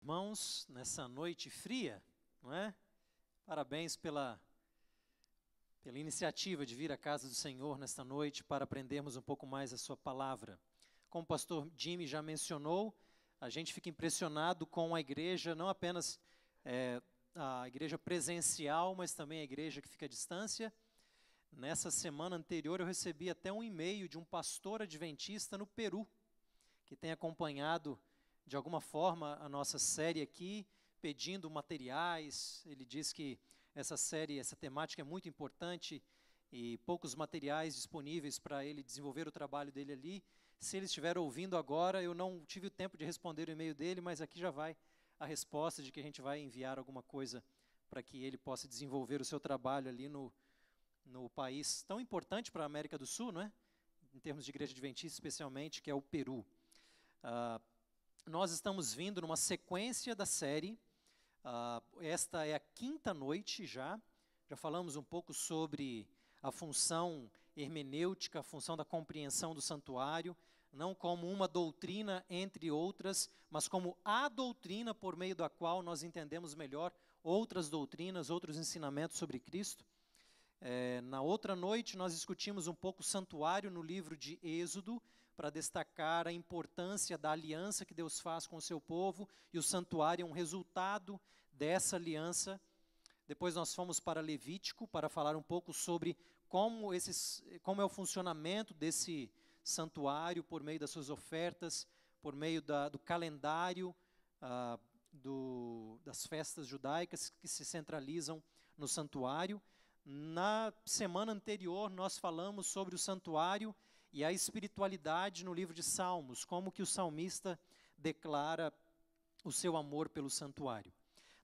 Irmãos, nessa noite fria, não é? Parabéns pela iniciativa de vir à casa do Senhor nesta noite para aprendermos um pouco mais a sua palavra. Como o pastor Jimmy já mencionou, a gente fica impressionado com a igreja, não apenas a igreja presencial, mas também a igreja que fica à distância. Nessa semana anterior eu recebi até um e-mail de um pastor adventista no Peru, que tem acompanhado de alguma forma a nossa série aqui, pedindo materiais. Ele diz que essa temática é muito importante e poucos materiais disponíveis para ele desenvolver o trabalho dele ali. Se ele estiver ouvindo agora, eu não tive o tempo de responder o e-mail dele, mas aqui já vai a resposta de que a gente vai enviar alguma coisa para que ele possa desenvolver o seu trabalho ali no país tão importante para a América do Sul, não é? Em termos de igreja adventista especialmente, que é o Peru. Nós estamos vindo numa sequência da série, esta é a quinta noite já falamos um pouco sobre a função hermenêutica, a função da compreensão do santuário, não como uma doutrina entre outras, mas como a doutrina por meio da qual nós entendemos melhor outras doutrinas, outros ensinamentos sobre Cristo. Na outra noite nós discutimos um pouco o santuário no livro de Êxodo, para destacar a importância da aliança que Deus faz com o seu povo, e o santuário é um resultado dessa aliança. Depois nós fomos para Levítico, para falar um pouco sobre como é o funcionamento desse santuário, por meio das suas ofertas, por meio do calendário, das festas judaicas que se centralizam no santuário. Na semana anterior nós falamos sobre o santuário e a espiritualidade no livro de Salmos, como que o salmista declara o seu amor pelo santuário.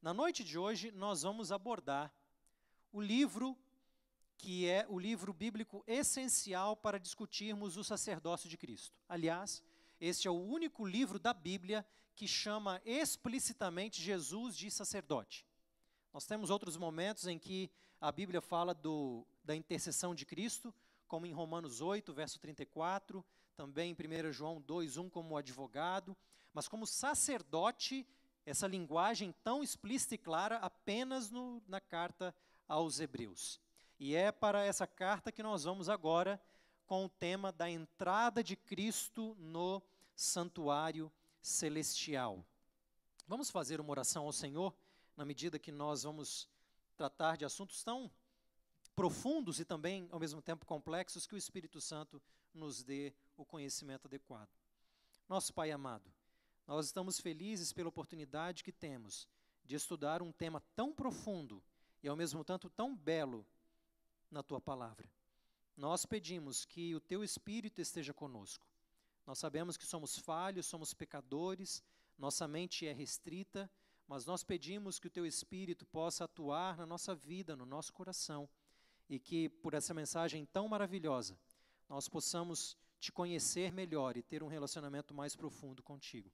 Na noite de hoje nós vamos abordar o livro que é o livro bíblico essencial para discutirmos o sacerdócio de Cristo. Aliás, este é o único livro da Bíblia que chama explicitamente Jesus de sacerdote. Nós temos outros momentos em que a Bíblia fala da intercessão de Cristo, como em Romanos 8, verso 34, também em 1 João 2:1 como advogado, mas como sacerdote, essa linguagem tão explícita e clara apenas na carta aos Hebreus. E é para essa carta que nós vamos agora com o tema da entrada de Cristo no santuário celestial. Vamos fazer uma oração ao Senhor, na medida que nós vamos tratar de assuntos tão profundos e também, ao mesmo tempo, complexos, que o Espírito Santo nos dê o conhecimento adequado. Nosso Pai amado, nós estamos felizes pela oportunidade que temos de estudar um tema tão profundo e, ao mesmo tempo, tão belo na Tua Palavra. Nós pedimos que o Teu Espírito esteja conosco. Nós sabemos que somos falhos, somos pecadores, nossa mente é restrita, mas nós pedimos que o Teu Espírito possa atuar na nossa vida, no nosso coração, e que, por essa mensagem tão maravilhosa, nós possamos Te conhecer melhor e ter um relacionamento mais profundo contigo.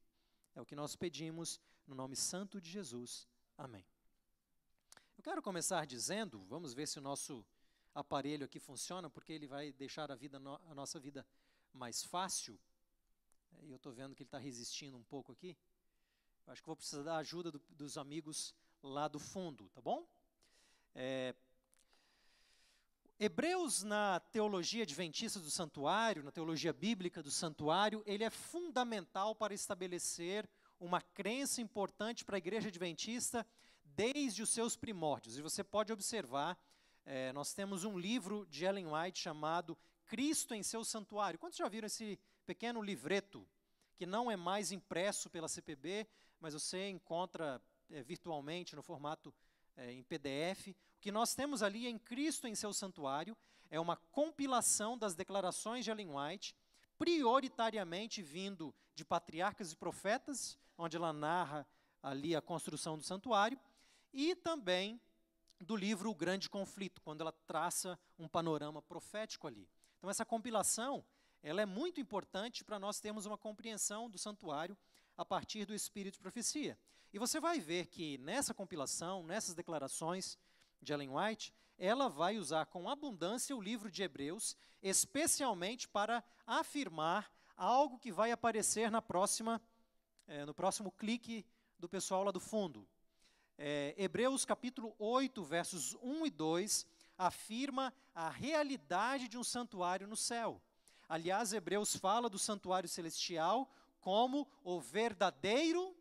É o que nós pedimos, no nome santo de Jesus. Amém. Eu quero começar dizendo, vamos ver se o nosso aparelho aqui funciona, porque ele vai deixar a nossa vida mais fácil. Eu estou vendo que ele está resistindo um pouco aqui. Eu acho que vou precisar da ajuda dos amigos lá do fundo, tá bom? Hebreus, na teologia adventista do santuário, na teologia bíblica do santuário, ele é fundamental para estabelecer uma crença importante para a igreja adventista desde os seus primórdios. E você pode observar, nós temos um livro de Ellen White chamado Cristo em seu Santuário. Quantos já viram esse pequeno livreto, que não é mais impresso pela CPB, mas você encontra virtualmente no formato em PDF? O que nós temos ali em Cristo em seu Santuário é uma compilação das declarações de Ellen White, prioritariamente vindo de patriarcas e profetas, onde ela narra ali a construção do santuário, e também do livro O Grande Conflito, quando ela traça um panorama profético ali. Então essa compilação, ela é muito importante para nós termos uma compreensão do santuário a partir do Espírito de Profecia. E você vai ver que nessa compilação, nessas declarações de Ellen White, ela vai usar com abundância o livro de Hebreus, especialmente para afirmar algo que vai aparecer no próximo clique do pessoal lá do fundo. Hebreus capítulo 8, versos 1 e 2, afirma a realidade de um santuário no céu. Aliás, Hebreus fala do santuário celestial como o verdadeiro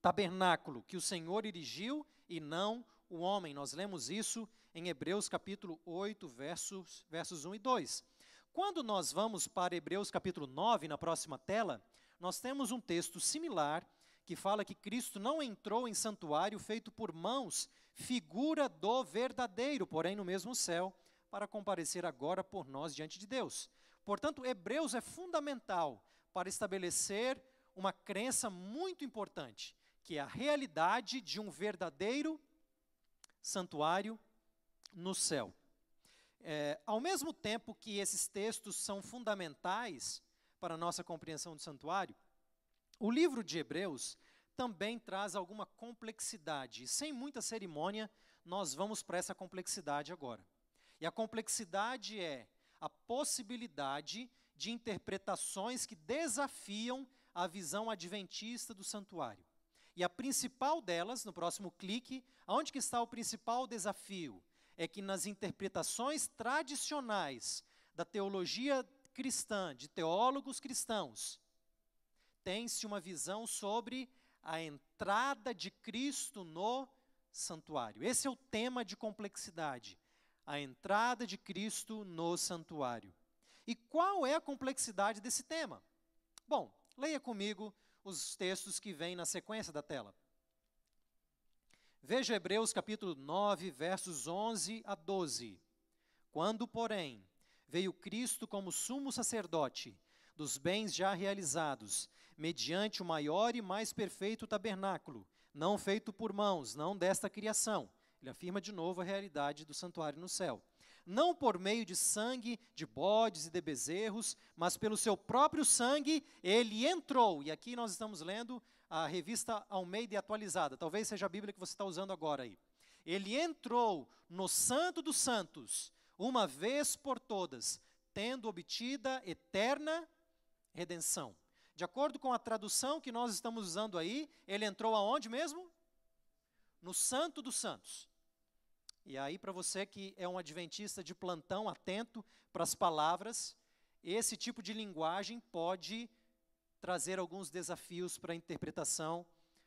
tabernáculo que o Senhor erigiu e não o homem. Nós lemos isso em Hebreus capítulo 8, versos 1 e 2. Quando nós vamos para Hebreus capítulo 9, na próxima tela, nós temos um texto similar que fala que Cristo não entrou em santuário feito por mãos, figura do verdadeiro, porém no mesmo céu, para comparecer agora por nós diante de Deus. Portanto, Hebreus é fundamental para estabelecer uma crença muito importante, que é a realidade de um verdadeiro santuário no céu. Ao mesmo tempo que esses textos são fundamentais para a nossa compreensão do santuário, o livro de Hebreus também traz alguma complexidade. E sem muita cerimônia, nós vamos para essa complexidade agora. E a complexidade é a possibilidade de interpretações que desafiam a visão adventista do santuário. E a principal delas, no próximo clique, onde que está o principal desafio? É que nas interpretações tradicionais da teologia cristã, de teólogos cristãos, tem-se uma visão sobre a entrada de Cristo no santuário. Esse é o tema de complexidade, a entrada de Cristo no santuário. E qual é a complexidade desse tema? Bom, leia comigo os textos que vêm na sequência da tela. Veja Hebreus capítulo 9, versos 11 a 12. Quando, porém, veio Cristo como sumo sacerdote dos bens já realizados, mediante o maior e mais perfeito tabernáculo, não feito por mãos, não desta criação. Ele afirma de novo a realidade do santuário no céu. Não por meio de sangue, de bodes e de bezerros, mas pelo seu próprio sangue, ele entrou. E aqui nós estamos lendo a revista Almeida atualizada. Talvez seja a Bíblia que você está usando agora aí. Ele entrou no Santo dos Santos, uma vez por todas, tendo obtida eterna redenção. De acordo com a tradução que nós estamos usando aí, ele entrou aonde mesmo? No Santo dos Santos. E aí, para você que é um adventista de plantão, atento para as palavras, esse tipo de linguagem pode trazer alguns desafios para a interpretação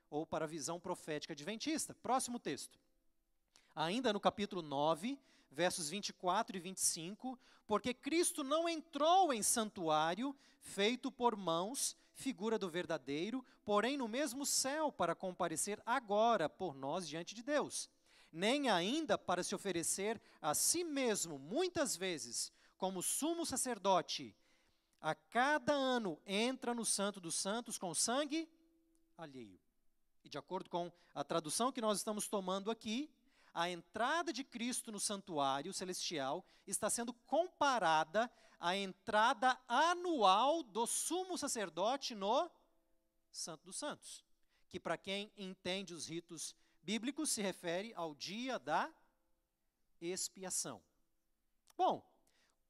ou para a visão profética adventista. Próximo texto. Ainda no capítulo 9, versos 24 e 25, porque Cristo não entrou em santuário feito por mãos, figura do verdadeiro, porém no mesmo céu para comparecer agora por nós diante de Deus. Nem ainda para se oferecer a si mesmo, muitas vezes, como sumo sacerdote, a cada ano entra no Santo dos Santos com sangue alheio. E de acordo com a tradução que nós estamos tomando aqui, a entrada de Cristo no santuário celestial está sendo comparada à entrada anual do sumo sacerdote no Santo dos Santos, que para quem entende os ritos bíblicos se refere ao dia da expiação. Bom,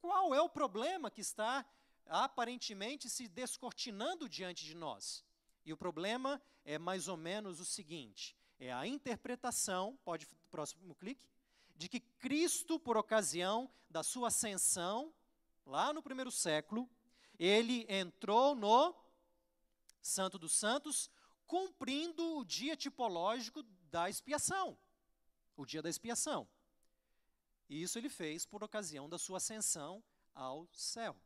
qual é o problema que está aparentemente se descortinando diante de nós? E o problema é mais ou menos o seguinte: é a interpretação, pode próximo clique, de que Cristo, por ocasião da sua ascensão, lá no primeiro século, ele entrou no Santo dos Santos, cumprindo o dia tipológico da expiação, o dia da expiação. E isso ele fez por ocasião da sua ascensão ao céu.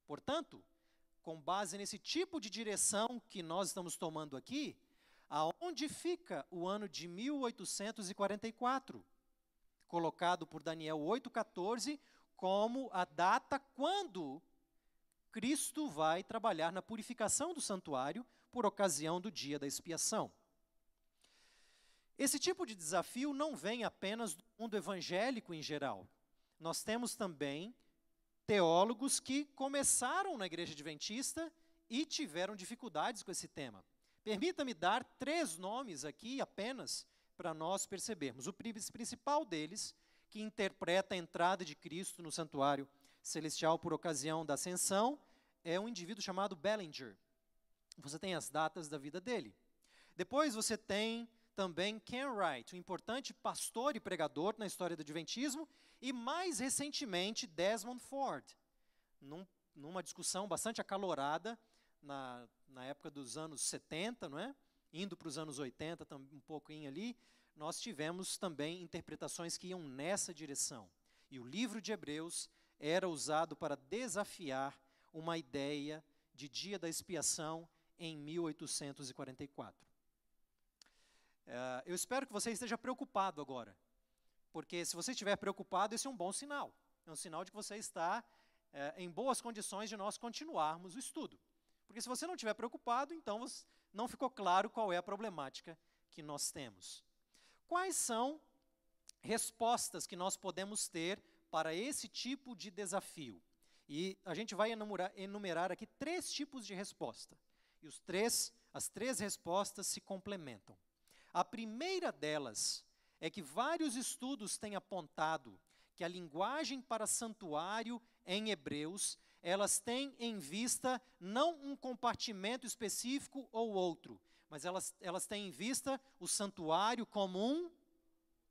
Portanto, com base nesse tipo de direção que nós estamos tomando aqui, aonde fica o ano de 1844, colocado por Daniel 8,14 como a data quando Cristo vai trabalhar na purificação do santuário por ocasião do dia da expiação. Esse tipo de desafio não vem apenas do mundo evangélico em geral. Nós temos também teólogos que começaram na igreja adventista e tiveram dificuldades com esse tema. Permita-me dar 3 nomes aqui apenas para nós percebermos. O principal deles, que interpreta a entrada de Cristo no santuário celestial por ocasião da ascensão, é um indivíduo chamado Bellinger. Você tem as datas da vida dele. Depois você tem também Ken Wright, um importante pastor e pregador na história do Adventismo, e mais recentemente Desmond Ford, numa discussão bastante acalorada na época dos anos 70, não é? Indo para os anos 80, um pouquinho ali, nós tivemos também interpretações que iam nessa direção. E o livro de Hebreus era usado para desafiar uma ideia de dia da expiação em 1844. Eu espero que você esteja preocupado agora, porque se você estiver preocupado, esse é um bom sinal. É um sinal de que você está em boas condições de nós continuarmos o estudo. Porque se você não estiver preocupado, então não ficou claro qual é a problemática que nós temos. Quais são respostas que nós podemos ter para esse tipo de desafio? E a gente vai enumerar aqui 3 tipos de resposta. E as três respostas se complementam. A primeira delas é que vários estudos têm apontado que a linguagem para santuário em Hebreus, elas têm em vista não um compartimento específico ou outro, mas elas têm em vista o santuário como um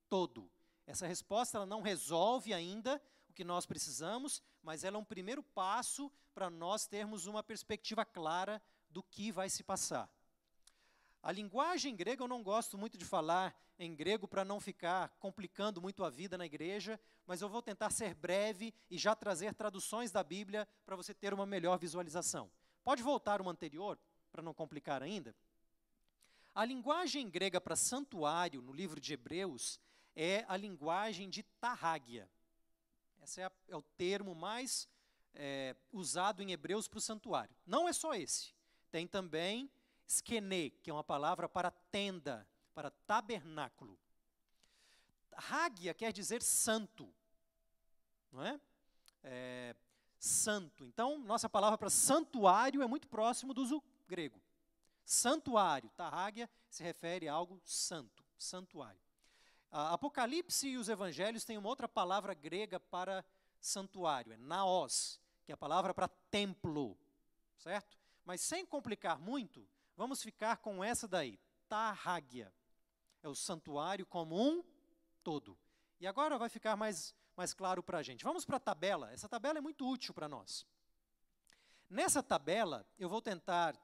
todo. Essa resposta ela não resolve ainda o que nós precisamos, mas ela é um primeiro passo para nós termos uma perspectiva clara do que vai se passar. A linguagem grega, eu não gosto muito de falar em grego para não ficar complicando muito a vida na igreja, mas eu vou tentar ser breve e já trazer traduções da Bíblia para você ter uma melhor visualização. Pode voltar uma anterior, para não complicar ainda? A linguagem grega para santuário, no livro de Hebreus, é a linguagem de tarrágia. Esse é o termo mais usado em Hebreus para o santuário. Não é só esse. Tem também skene, que é uma palavra para tenda, para tabernáculo. Hagia quer dizer santo, não é? Santo. Então, nossa palavra para santuário é muito próximo do uso grego. Santuário, tarrágia, se refere a algo santo, santuário. Apocalipse e os evangelhos têm uma outra palavra grega para santuário, é naos, que é a palavra para templo, certo? Mas sem complicar muito, vamos ficar com essa daí, tarrágia. É o santuário como um todo. E agora vai ficar mais claro para a gente. Vamos para a tabela. Essa tabela é muito útil para nós. Nessa tabela, eu vou tentar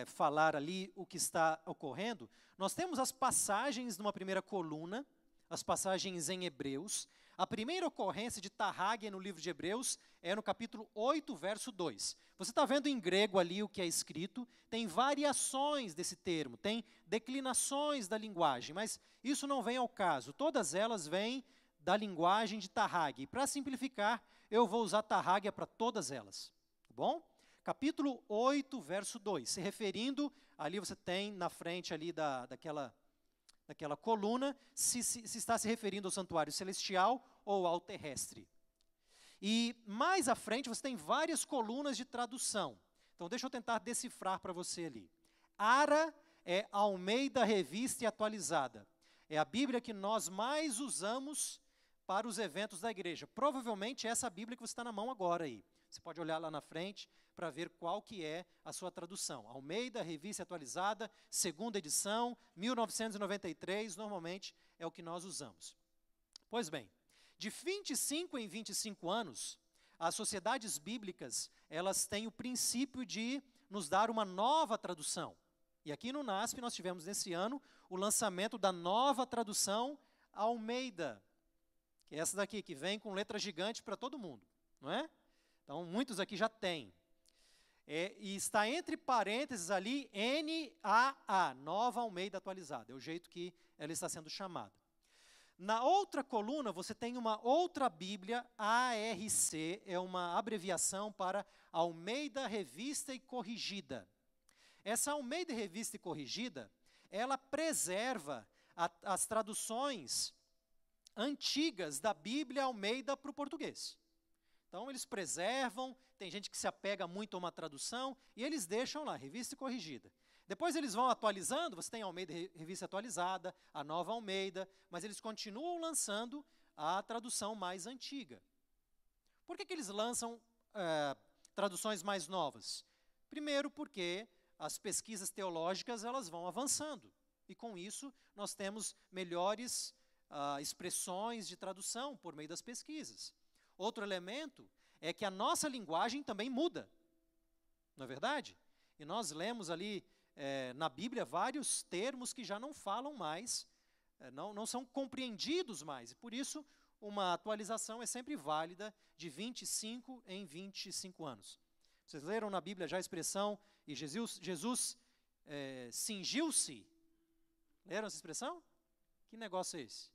falar ali o que está ocorrendo. Nós temos as passagens numa primeira coluna, as passagens em Hebreus. A primeira ocorrência de tarrágia no livro de Hebreus é no capítulo 8, verso 2. Você está vendo em grego ali o que é escrito, tem variações desse termo, tem declinações da linguagem, mas isso não vem ao caso. Todas elas vêm da linguagem de tarrágia. E para simplificar, eu vou usar tarrágia para todas elas. Tá bom? Capítulo 8, verso 2. Se referindo, ali você tem na frente ali daquela coluna, se está se referindo ao santuário celestial ou ao terrestre. E mais à frente você tem várias colunas de tradução. Então deixa eu tentar decifrar para você ali. Ara é Almeida Revista e Atualizada. É a Bíblia que nós mais usamos para os eventos da igreja. Provavelmente é essa Bíblia que você está na mão agora aí. Você pode olhar lá na frente para ver qual que é a sua tradução. Almeida, Revista Atualizada, segunda edição, 1993, normalmente é o que nós usamos. Pois bem, de 25 em 25 anos, as sociedades bíblicas, elas têm o princípio de nos dar uma nova tradução. E aqui no NASP nós tivemos nesse ano o lançamento da nova tradução Almeida, que é essa daqui, que vem com letra gigante para todo mundo, não é? Então, muitos aqui já têm. E está entre parênteses ali, NAA, Nova Almeida Atualizada. É o jeito que ela está sendo chamada. Na outra coluna, você tem uma outra Bíblia, ARC, é uma abreviação para Almeida Revista e Corrigida. Essa Almeida Revista e Corrigida, ela preserva as traduções antigas da Bíblia Almeida para o português. Então, eles preservam, tem gente que se apega muito a uma tradução, e eles deixam lá, Revista e Corrigida. Depois eles vão atualizando, você tem a Almeida Revista Atualizada, a Nova Almeida, mas eles continuam lançando a tradução mais antiga. Por que eles lançam traduções mais novas? Primeiro porque as pesquisas teológicas elas vão avançando. E com isso nós temos melhores expressões de tradução por meio das pesquisas. Outro elemento é que a nossa linguagem também muda, não é verdade? E nós lemos ali na Bíblia vários termos que já não falam mais, não são compreendidos mais. E por isso, uma atualização é sempre válida de 25 em 25 anos. Vocês leram na Bíblia já a expressão, e Jesus cingiu-se? Leram essa expressão? Que negócio é esse?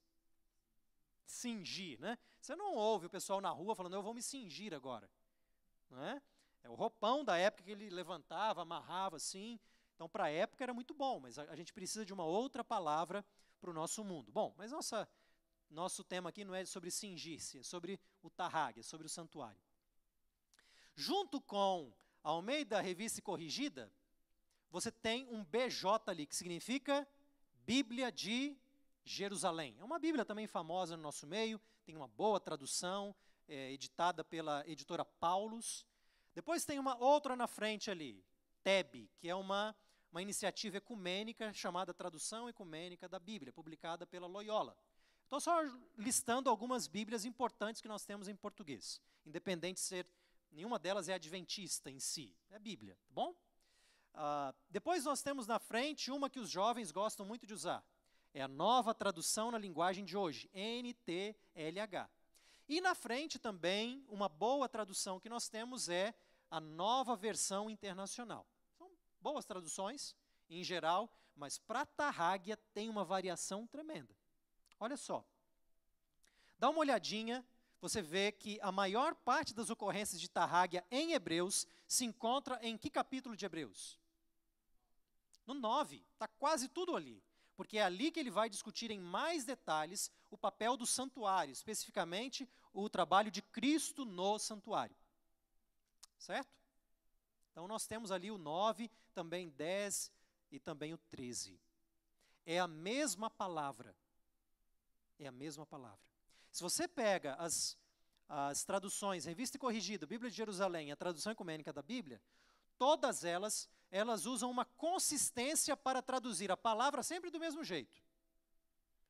Cingir, né? Você não ouve o pessoal na rua falando, eu vou me cingir agora. Não é? É o roupão da época que ele levantava, amarrava assim. Então, para a época era muito bom, mas a gente precisa de uma outra palavra para o nosso mundo. Bom, mas nosso tema aqui não é sobre cingir-se, é sobre o tarrag, é sobre o santuário. Junto com a Almeida Revista e Corrigida, você tem um BJ ali, que significa Bíblia de Jerusalém. É uma Bíblia também famosa no nosso meio, tem uma boa tradução, editada pela editora Paulus. Depois tem uma outra na frente ali, TEB, que é uma iniciativa ecumênica chamada Tradução Ecumênica da Bíblia, publicada pela Loyola. Estou só listando algumas Bíblias importantes que nós temos em português, independente de ser, nenhuma delas é adventista em si, é Bíblia, tá bom? Depois nós temos na frente uma que os jovens gostam muito de usar, é a Nova Tradução na Linguagem de Hoje, NTLH. E na frente também, uma boa tradução que nós temos é a Nova Versão Internacional. São boas traduções, em geral, mas para Tarrágia tem uma variação tremenda. Olha só, dá uma olhadinha, você vê que a maior parte das ocorrências de Tarrágia em Hebreus se encontra em que capítulo de Hebreus? No 9, está quase tudo ali. Porque é ali que ele vai discutir em mais detalhes o papel do santuário, especificamente o trabalho de Cristo no santuário. Certo? Então nós temos ali o 9, também 10 e também o 13. É a mesma palavra. É a mesma palavra. Se você pega as traduções, Revista e Corrigida, Bíblia de Jerusalém, a tradução ecumênica da Bíblia, todas elas usam uma consistência para traduzir a palavra sempre do mesmo jeito.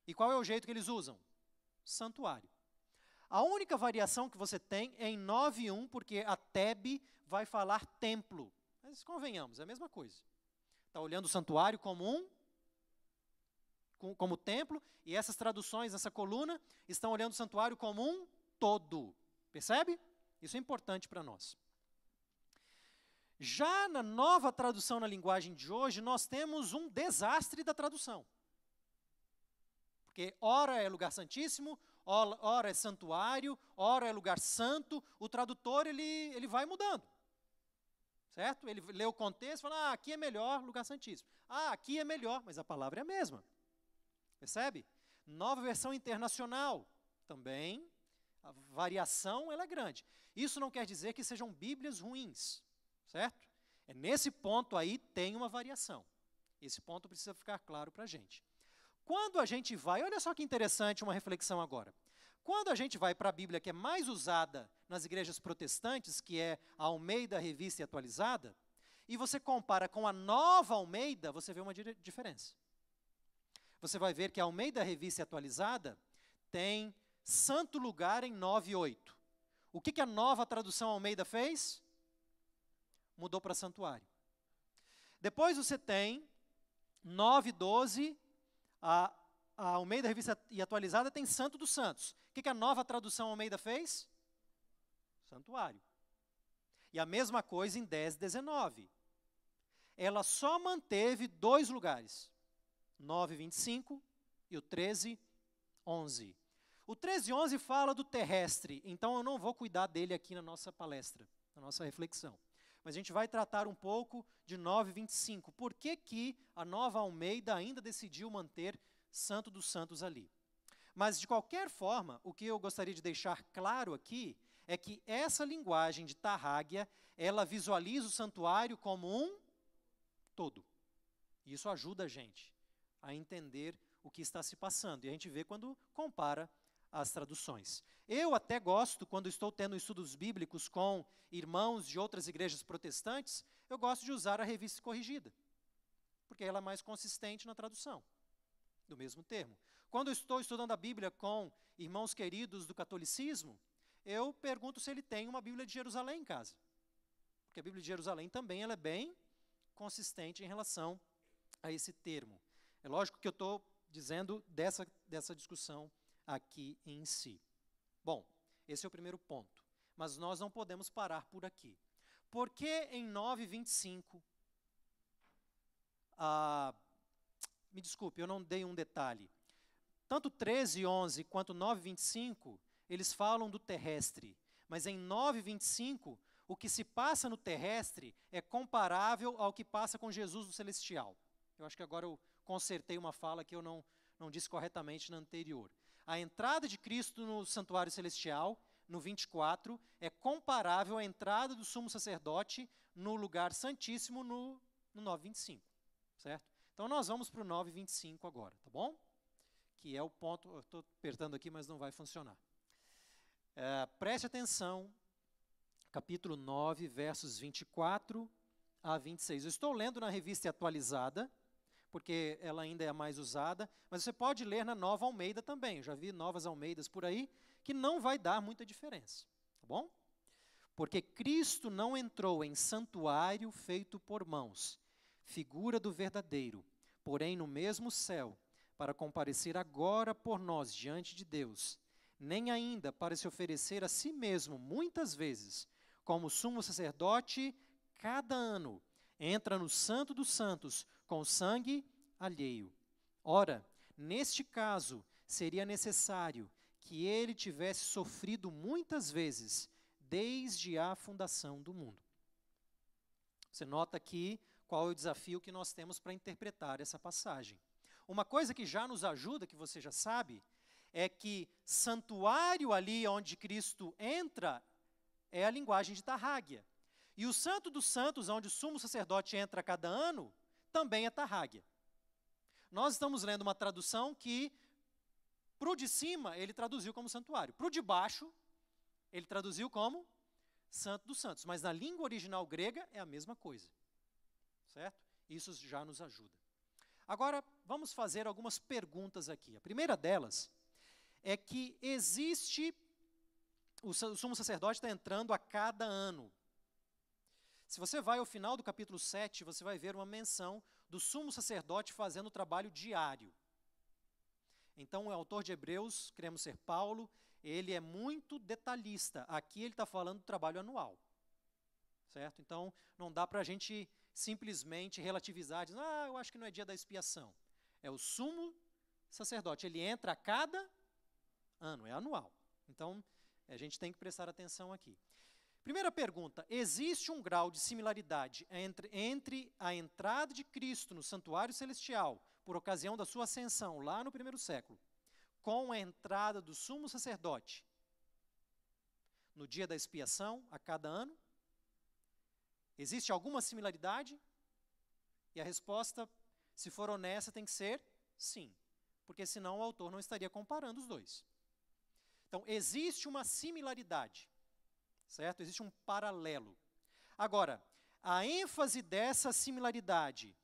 E qual é o jeito que eles usam? Santuário. A única variação que você tem é em 9:1, porque a TEB vai falar templo. Mas convenhamos, é a mesma coisa. Está olhando o santuário como como templo, e essas traduções, essa coluna, estão olhando o santuário como um todo. Percebe? Isso é importante para nós. Já na Nova Tradução na Linguagem de Hoje, nós temos um desastre da tradução. Porque ora é lugar santíssimo, ora é santuário, ora é lugar santo, o tradutor ele vai mudando. Certo? Ele lê o contexto e fala, aqui é melhor lugar santíssimo. Aqui é melhor, mas a palavra é a mesma. Percebe? Nova Versão Internacional, também, a variação ela é grande. Isso não quer dizer que sejam Bíblias ruins. Certo? É nesse ponto aí tem uma variação. Esse ponto precisa ficar claro para a gente. Quando a gente vai, olha só que interessante uma reflexão agora. Quando a gente vai para a Bíblia que é mais usada nas igrejas protestantes, que é a Almeida Revista e Atualizada, e você compara com a Nova Almeida, você vê uma diferença. Você vai ver que a Almeida Revista e Atualizada tem santo lugar em 9:8. O que a Nova Tradução Almeida fez? Mudou para santuário. Depois você tem 9:12, a Almeida Revista e Atualizada tem Santo dos Santos. O que a Nova Tradução Almeida fez? Santuário. E a mesma coisa em 10:19. Ela só manteve 2 lugares, 9:25 e o 13:11. O 13:11 fala do terrestre, então eu não vou cuidar dele aqui na nossa palestra, na nossa reflexão. Mas a gente vai tratar um pouco de 9:25. Por que a Nova Almeida ainda decidiu manter Santo dos Santos ali? Mas, de qualquer forma, o que eu gostaria de deixar claro aqui é que essa linguagem de Tarrágia, ela visualiza o santuário como um todo. E isso ajuda a gente a entender o que está se passando. E a gente vê quando compara as traduções. Eu até gosto, quando estou tendo estudos bíblicos com irmãos de outras igrejas protestantes, eu gosto de usar a Revista Corrigida, porque ela é mais consistente na tradução do mesmo termo. Quando eu estou estudando a Bíblia com irmãos queridos do catolicismo, eu pergunto se ele tem uma Bíblia de Jerusalém em casa. Porque a Bíblia de Jerusalém também ela é bem consistente em relação a esse termo. É lógico que eu estou dizendo dessa discussão aqui em si. Bom, esse é o primeiro ponto. Mas nós não podemos parar por aqui. Por que em 9:25, me desculpe, eu não dei um detalhe. Tanto 13:11 quanto 9:25, eles falam do terrestre. Mas em 9:25, o que se passa no terrestre é comparável ao que passa com Jesus no celestial. Eu acho que agora eu consertei uma fala que eu não disse corretamente na anterior. A entrada de Cristo no santuário celestial, no 24, é comparável à entrada do sumo sacerdote no lugar santíssimo no 9:25, certo? Então nós vamos para o 9:25 agora, tá bom? Que é o ponto, eu estou apertando aqui, mas não vai funcionar. Preste atenção, capítulo 9, versos 24 a 26. Eu estou lendo na revista atualizada, porque ela ainda é a mais usada, mas você pode ler na Nova Almeida também. Eu já vi novas Almeidas por aí, que não vai dar muita diferença, tá bom? Porque Cristo não entrou em santuário feito por mãos, figura do verdadeiro, porém no mesmo céu, para comparecer agora por nós diante de Deus, nem ainda para se oferecer a si mesmo muitas vezes, como sumo sacerdote, cada ano, entra no Santo dos Santos com sangue alheio. Ora, neste caso, seria necessário que ele tivesse sofrido muitas vezes, desde a fundação do mundo. Você nota aqui qual é o desafio que nós temos para interpretar essa passagem. Uma coisa que já nos ajuda, que você já sabe, é que santuário ali onde Cristo entra é a linguagem de Tarrágia. E o Santo dos Santos, onde o sumo sacerdote entra a cada ano, também é Tarrágia. Nós estamos lendo uma tradução que, para o de cima, ele traduziu como santuário. Para o de baixo, ele traduziu como Santo dos Santos. Mas na língua original grega é a mesma coisa. Certo? Isso já nos ajuda. Agora, vamos fazer algumas perguntas aqui. A primeira delas é que o sumo sacerdote está entrando a cada ano. Se você vai ao final do capítulo 7, você vai ver uma menção do sumo sacerdote fazendo o trabalho diário. Então, o autor de Hebreus, queremos ser Paulo, ele é muito detalhista. Aqui ele está falando do trabalho anual. Certo? Então, não dá para a gente simplesmente relativizar, dizendo, eu acho que não é dia da expiação. É o sumo sacerdote, ele entra a cada ano, é anual. Então, a gente tem que prestar atenção aqui. Primeira pergunta, existe um grau de similaridade entre a entrada de Cristo no santuário celestial, por ocasião da sua ascensão lá no primeiro século, com a entrada do sumo sacerdote no dia da expiação, a cada ano? Existe alguma similaridade? E a resposta, se for honesta, tem que ser sim, porque senão o autor não estaria comparando os dois. Então, existe uma similaridade, certo? Existe um paralelo. Agora, a ênfase dessa similaridade,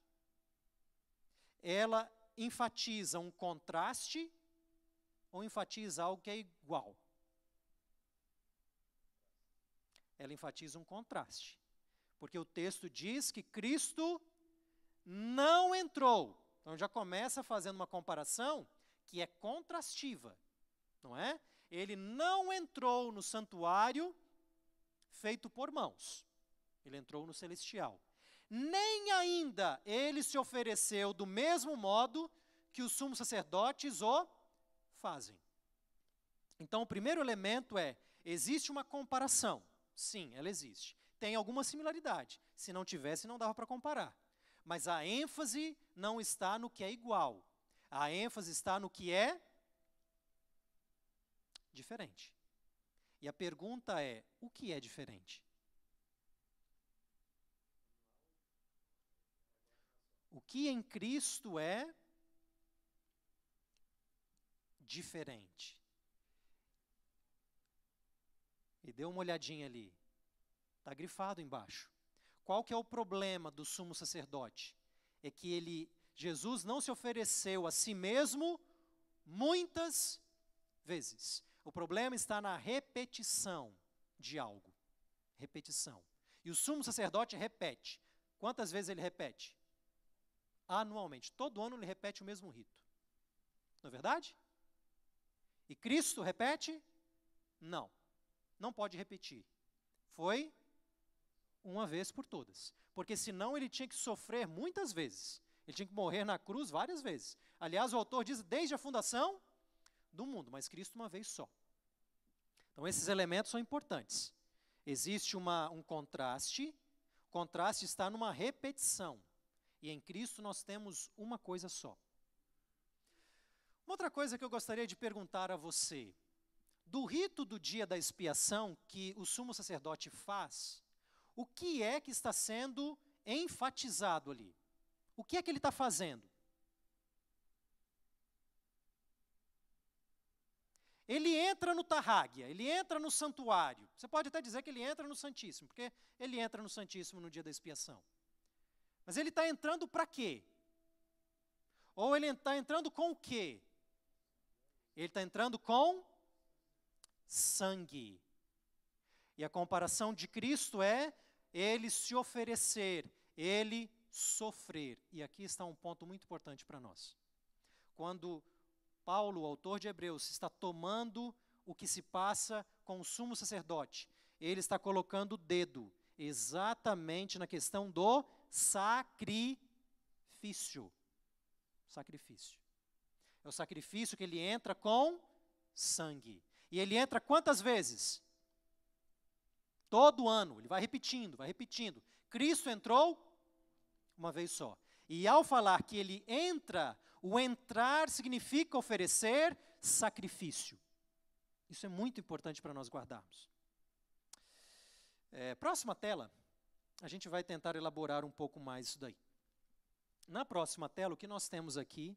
ela enfatiza um contraste ou enfatiza algo que é igual? Ela enfatiza um contraste. Porque o texto diz que Cristo não entrou. Então já começa fazendo uma comparação que é contrastiva, não é? Ele não entrou no santuário feito por mãos. Ele entrou no celestial. Nem ainda ele se ofereceu do mesmo modo que os sumos sacerdotes o fazem. Então o primeiro elemento é, existe uma comparação. Sim, ela existe. Tem alguma similaridade. Se não tivesse, não dava para comparar. Mas a ênfase não está no que é igual. A ênfase está no que é diferente. E a pergunta é, o que é diferente? O que em Cristo é diferente? E dê uma olhadinha ali. Está grifado embaixo. qual que é o problema do sumo sacerdote? É que Jesus não se ofereceu a si mesmo muitas vezes. O problema está na repetição de algo. Repetição. E o sumo sacerdote repete. Quantas vezes ele repete? Anualmente. Todo ano ele repete o mesmo rito. Não é verdade? E Cristo repete? Não. Não pode repetir. Foi uma vez por todas. Porque senão ele tinha que sofrer muitas vezes. Ele tinha que morrer na cruz várias vezes. Aliás, o autor diz desde a fundação do mundo, mas Cristo uma vez só. Então esses elementos são importantes. Existe um contraste. O contraste está numa repetição. E em Cristo nós temos uma coisa só. Uma outra coisa que eu gostaria de perguntar a você. Do rito do dia da expiação que o sumo sacerdote faz, o que é que está sendo enfatizado ali? O que é que ele está fazendo? Ele entra no Tarráguia, ele entra no santuário. Você pode até dizer que ele entra no Santíssimo, porque ele entra no Santíssimo no dia da expiação. Mas ele está entrando para quê? Ou ele está entrando com o quê? Ele está entrando com sangue. E a comparação de Cristo é ele se oferecer, ele sofrer. E aqui está um ponto muito importante para nós. Quando Paulo, o autor de Hebreus, está tomando o que se passa com o sumo sacerdote, ele está colocando o dedo exatamente na questão do sacrifício. Sacrifício. É o sacrifício que ele entra com sangue. E ele entra quantas vezes? Todo ano. Ele vai repetindo, vai repetindo. Cristo entrou uma vez só. E ao falar que ele entra, o entrar significa oferecer sacrifício. Isso é muito importante para nós guardarmos. Próxima tela, a gente vai tentar elaborar um pouco mais isso daí. Na próxima tela, o que nós temos aqui,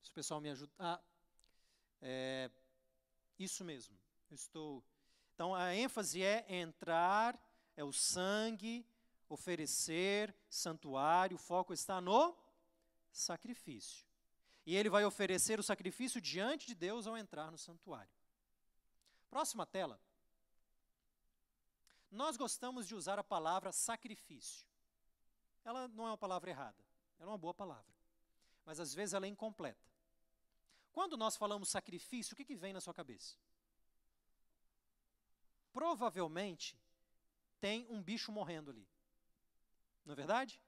se o pessoal me ajuda... isso mesmo. Então, a ênfase é entrar, é o sangue, oferecer, santuário, o foco está no sacrifício. E ele vai oferecer o sacrifício diante de Deus ao entrar no santuário. Próxima tela. Nós gostamos de usar a palavra sacrifício. Ela não é uma palavra errada, ela é uma boa palavra. Mas às vezes ela é incompleta. Quando nós falamos sacrifício, o que vem na sua cabeça? Provavelmente tem um bicho morrendo ali. Não é verdade?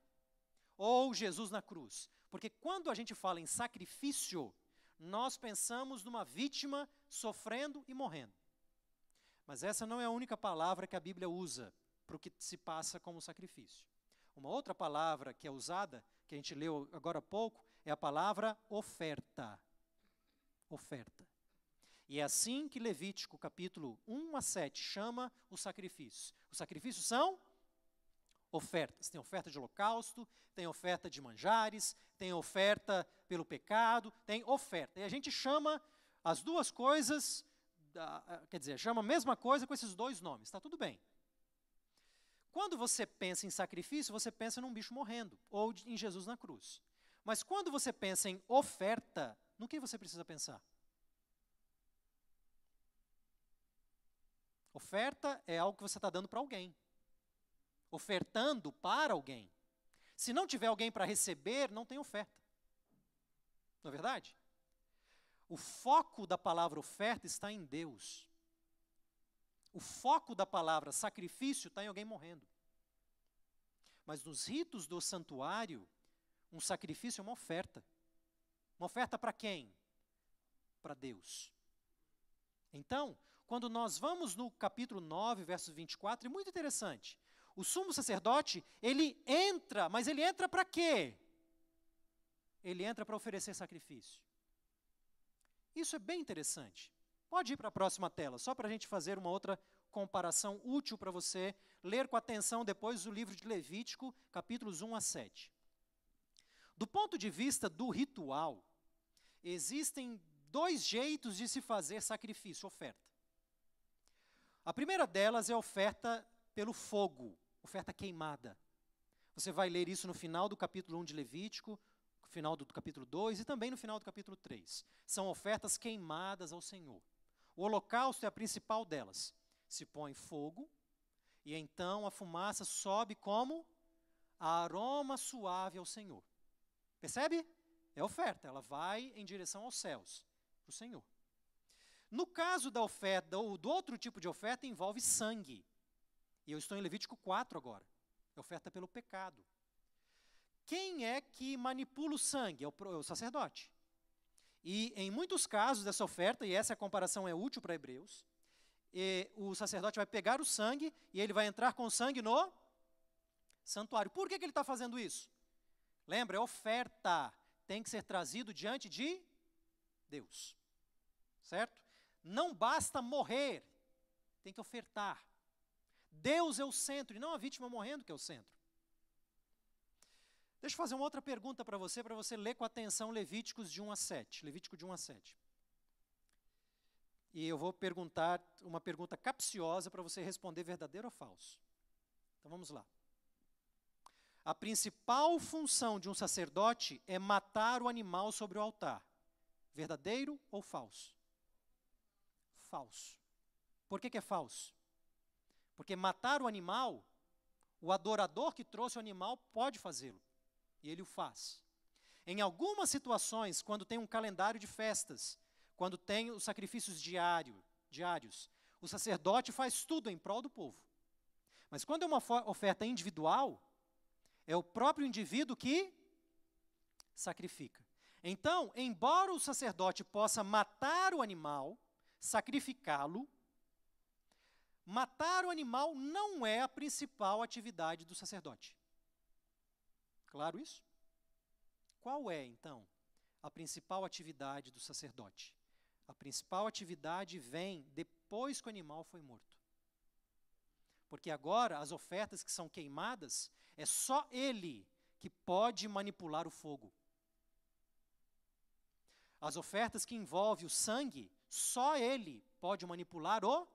Ou Jesus na cruz. Porque quando a gente fala em sacrifício, nós pensamos numa vítima sofrendo e morrendo. Mas essa não é a única palavra que a Bíblia usa para o que se passa como sacrifício. Uma outra palavra que é usada, que a gente leu agora há pouco, é a palavra oferta. Oferta. E é assim que Levítico, capítulo 1 a 7, chama os sacrifícios. Os sacrifícios são ofertas. Tem oferta de holocausto, tem oferta de manjares, tem oferta pelo pecado, tem oferta. E a gente chama as duas coisas, chama a mesma coisa com esses dois nomes. Está tudo bem. Quando você pensa em sacrifício, você pensa num bicho morrendo, ou em Jesus na cruz. Mas quando você pensa em oferta, no que você precisa pensar? Oferta é algo que você está dando para alguém. Ofertando para alguém. Se não tiver alguém para receber, não tem oferta. Não é verdade? O foco da palavra oferta está em Deus. O foco da palavra sacrifício está em alguém morrendo. Mas nos ritos do santuário, um sacrifício é uma oferta. Uma oferta para quem? Para Deus. Então, quando nós vamos no capítulo 9, verso 24, é muito interessante. O sumo sacerdote, ele entra, mas ele entra para quê? Ele entra para oferecer sacrifício. Isso é bem interessante. Pode ir para a próxima tela, só para a gente fazer uma outra comparação útil para você ler com atenção depois o livro de Levítico, capítulos 1 a 7. Do ponto de vista do ritual, existem dois jeitos de se fazer sacrifício, oferta. A primeira delas é a oferta pelo fogo, Oferta queimada. Você vai ler isso no final do capítulo 1 de Levítico, no final do capítulo 2 e também no final do capítulo 3. São ofertas queimadas ao Senhor. O holocausto é a principal delas. Se põe fogo e então a fumaça sobe como aroma suave ao Senhor. Percebe? É oferta, ela vai em direção aos céus, para o Senhor. No caso da oferta, ou do outro tipo de oferta, envolve sangue. E eu estou em Levítico 4 agora. É oferta pelo pecado. Quem é que manipula o sangue? É o sacerdote. E em muitos casos dessa oferta, e essa comparação é útil para Hebreus, o sacerdote vai pegar o sangue e ele vai entrar com o sangue no santuário. Por que ele está fazendo isso? Lembra, é oferta. Tem que ser trazido diante de Deus. Certo? Não basta morrer, tem que ofertar. Deus é o centro, e não a vítima morrendo que é o centro. Deixa eu fazer uma outra pergunta para você ler com atenção Levíticos de 1 a 7. Levítico de 1 a 7. E eu vou perguntar uma pergunta capciosa para você responder verdadeiro ou falso. Então vamos lá. A principal função de um sacerdote é matar o animal sobre o altar. Verdadeiro ou falso? Falso. Por que é falso? Porque matar o animal, o adorador que trouxe o animal pode fazê-lo. E ele o faz. Em algumas situações, quando tem um calendário de festas, quando tem os sacrifícios diários, o sacerdote faz tudo em prol do povo. Mas quando é uma oferta individual, é o próprio indivíduo que sacrifica. Então, embora o sacerdote possa matar o animal, sacrificá-lo, matar o animal não é a principal atividade do sacerdote. Claro isso? Qual é, então, a principal atividade do sacerdote? A principal atividade vem depois que o animal foi morto. Porque agora, as ofertas que são queimadas, é só ele que pode manipular o fogo. As ofertas que envolvem o sangue, só ele pode manipular o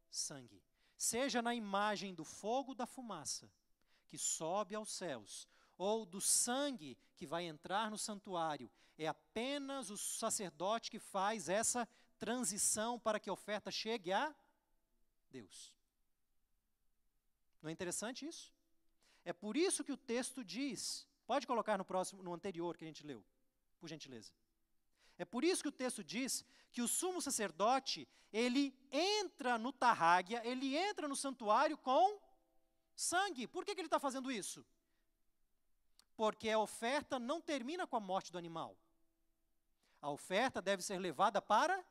sangue. Seja na imagem do fogo da fumaça, que sobe aos céus, ou do sangue que vai entrar no santuário, é apenas o sacerdote que faz essa transição para que a oferta chegue a Deus. Não é interessante isso? É por isso que o texto diz, pode colocar no anterior que a gente leu, por gentileza. É por isso que o texto diz que o sumo sacerdote, ele entra no tarráguia, ele entra no santuário com sangue. Por que ele está fazendo isso? Porque a oferta não termina com a morte do animal. A oferta deve ser levada para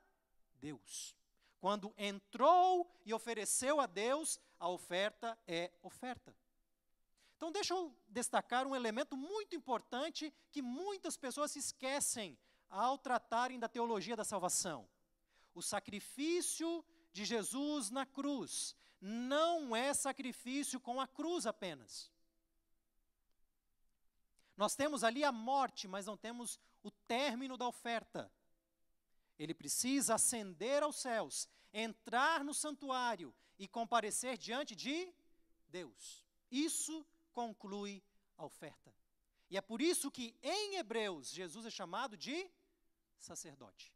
Deus. Quando entrou e ofereceu a Deus, a oferta é oferta. Então deixa eu destacar um elemento muito importante que muitas pessoas se esquecem ao tratarem da teologia da salvação. O sacrifício de Jesus na cruz não é sacrifício com a cruz apenas. Nós temos ali a morte, mas não temos o término da oferta. Ele precisa ascender aos céus, entrar no santuário e comparecer diante de Deus. Isso conclui a oferta. E é por isso que em Hebreus, Jesus é chamado de sacerdote.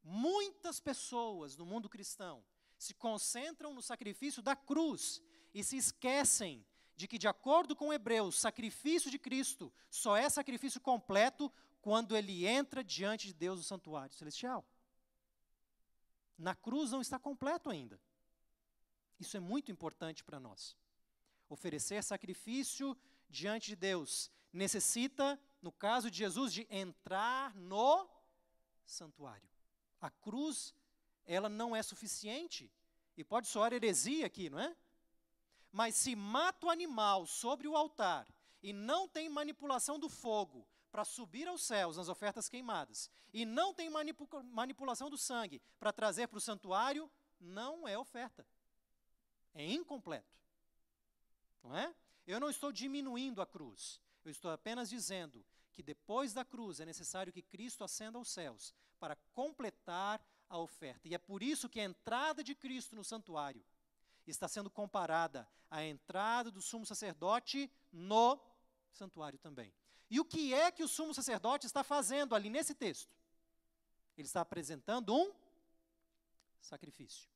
Muitas pessoas no mundo cristão se concentram no sacrifício da cruz e se esquecem de que, de acordo com Hebreus, o sacrifício de Cristo só é sacrifício completo quando ele entra diante de Deus no santuário celestial. Na cruz não está completo ainda. Isso é muito importante para nós. Oferecer sacrifício diante de Deus necessita, no caso de Jesus, de entrar no santuário. A cruz, ela não é suficiente, e pode soar heresia aqui, não é? Mas se mata o animal sobre o altar e não tem manipulação do fogo para subir aos céus nas ofertas queimadas, e não tem manipulação do sangue para trazer para o santuário, não é oferta. É incompleto. Não é? Eu não estou diminuindo a cruz. Eu estou apenas dizendo que depois da cruz é necessário que Cristo ascenda aos céus para completar a oferta. E é por isso que a entrada de Cristo no santuário está sendo comparada à entrada do sumo sacerdote no santuário também. E o que é que o sumo sacerdote está fazendo ali nesse texto? Ele está apresentando um sacrifício.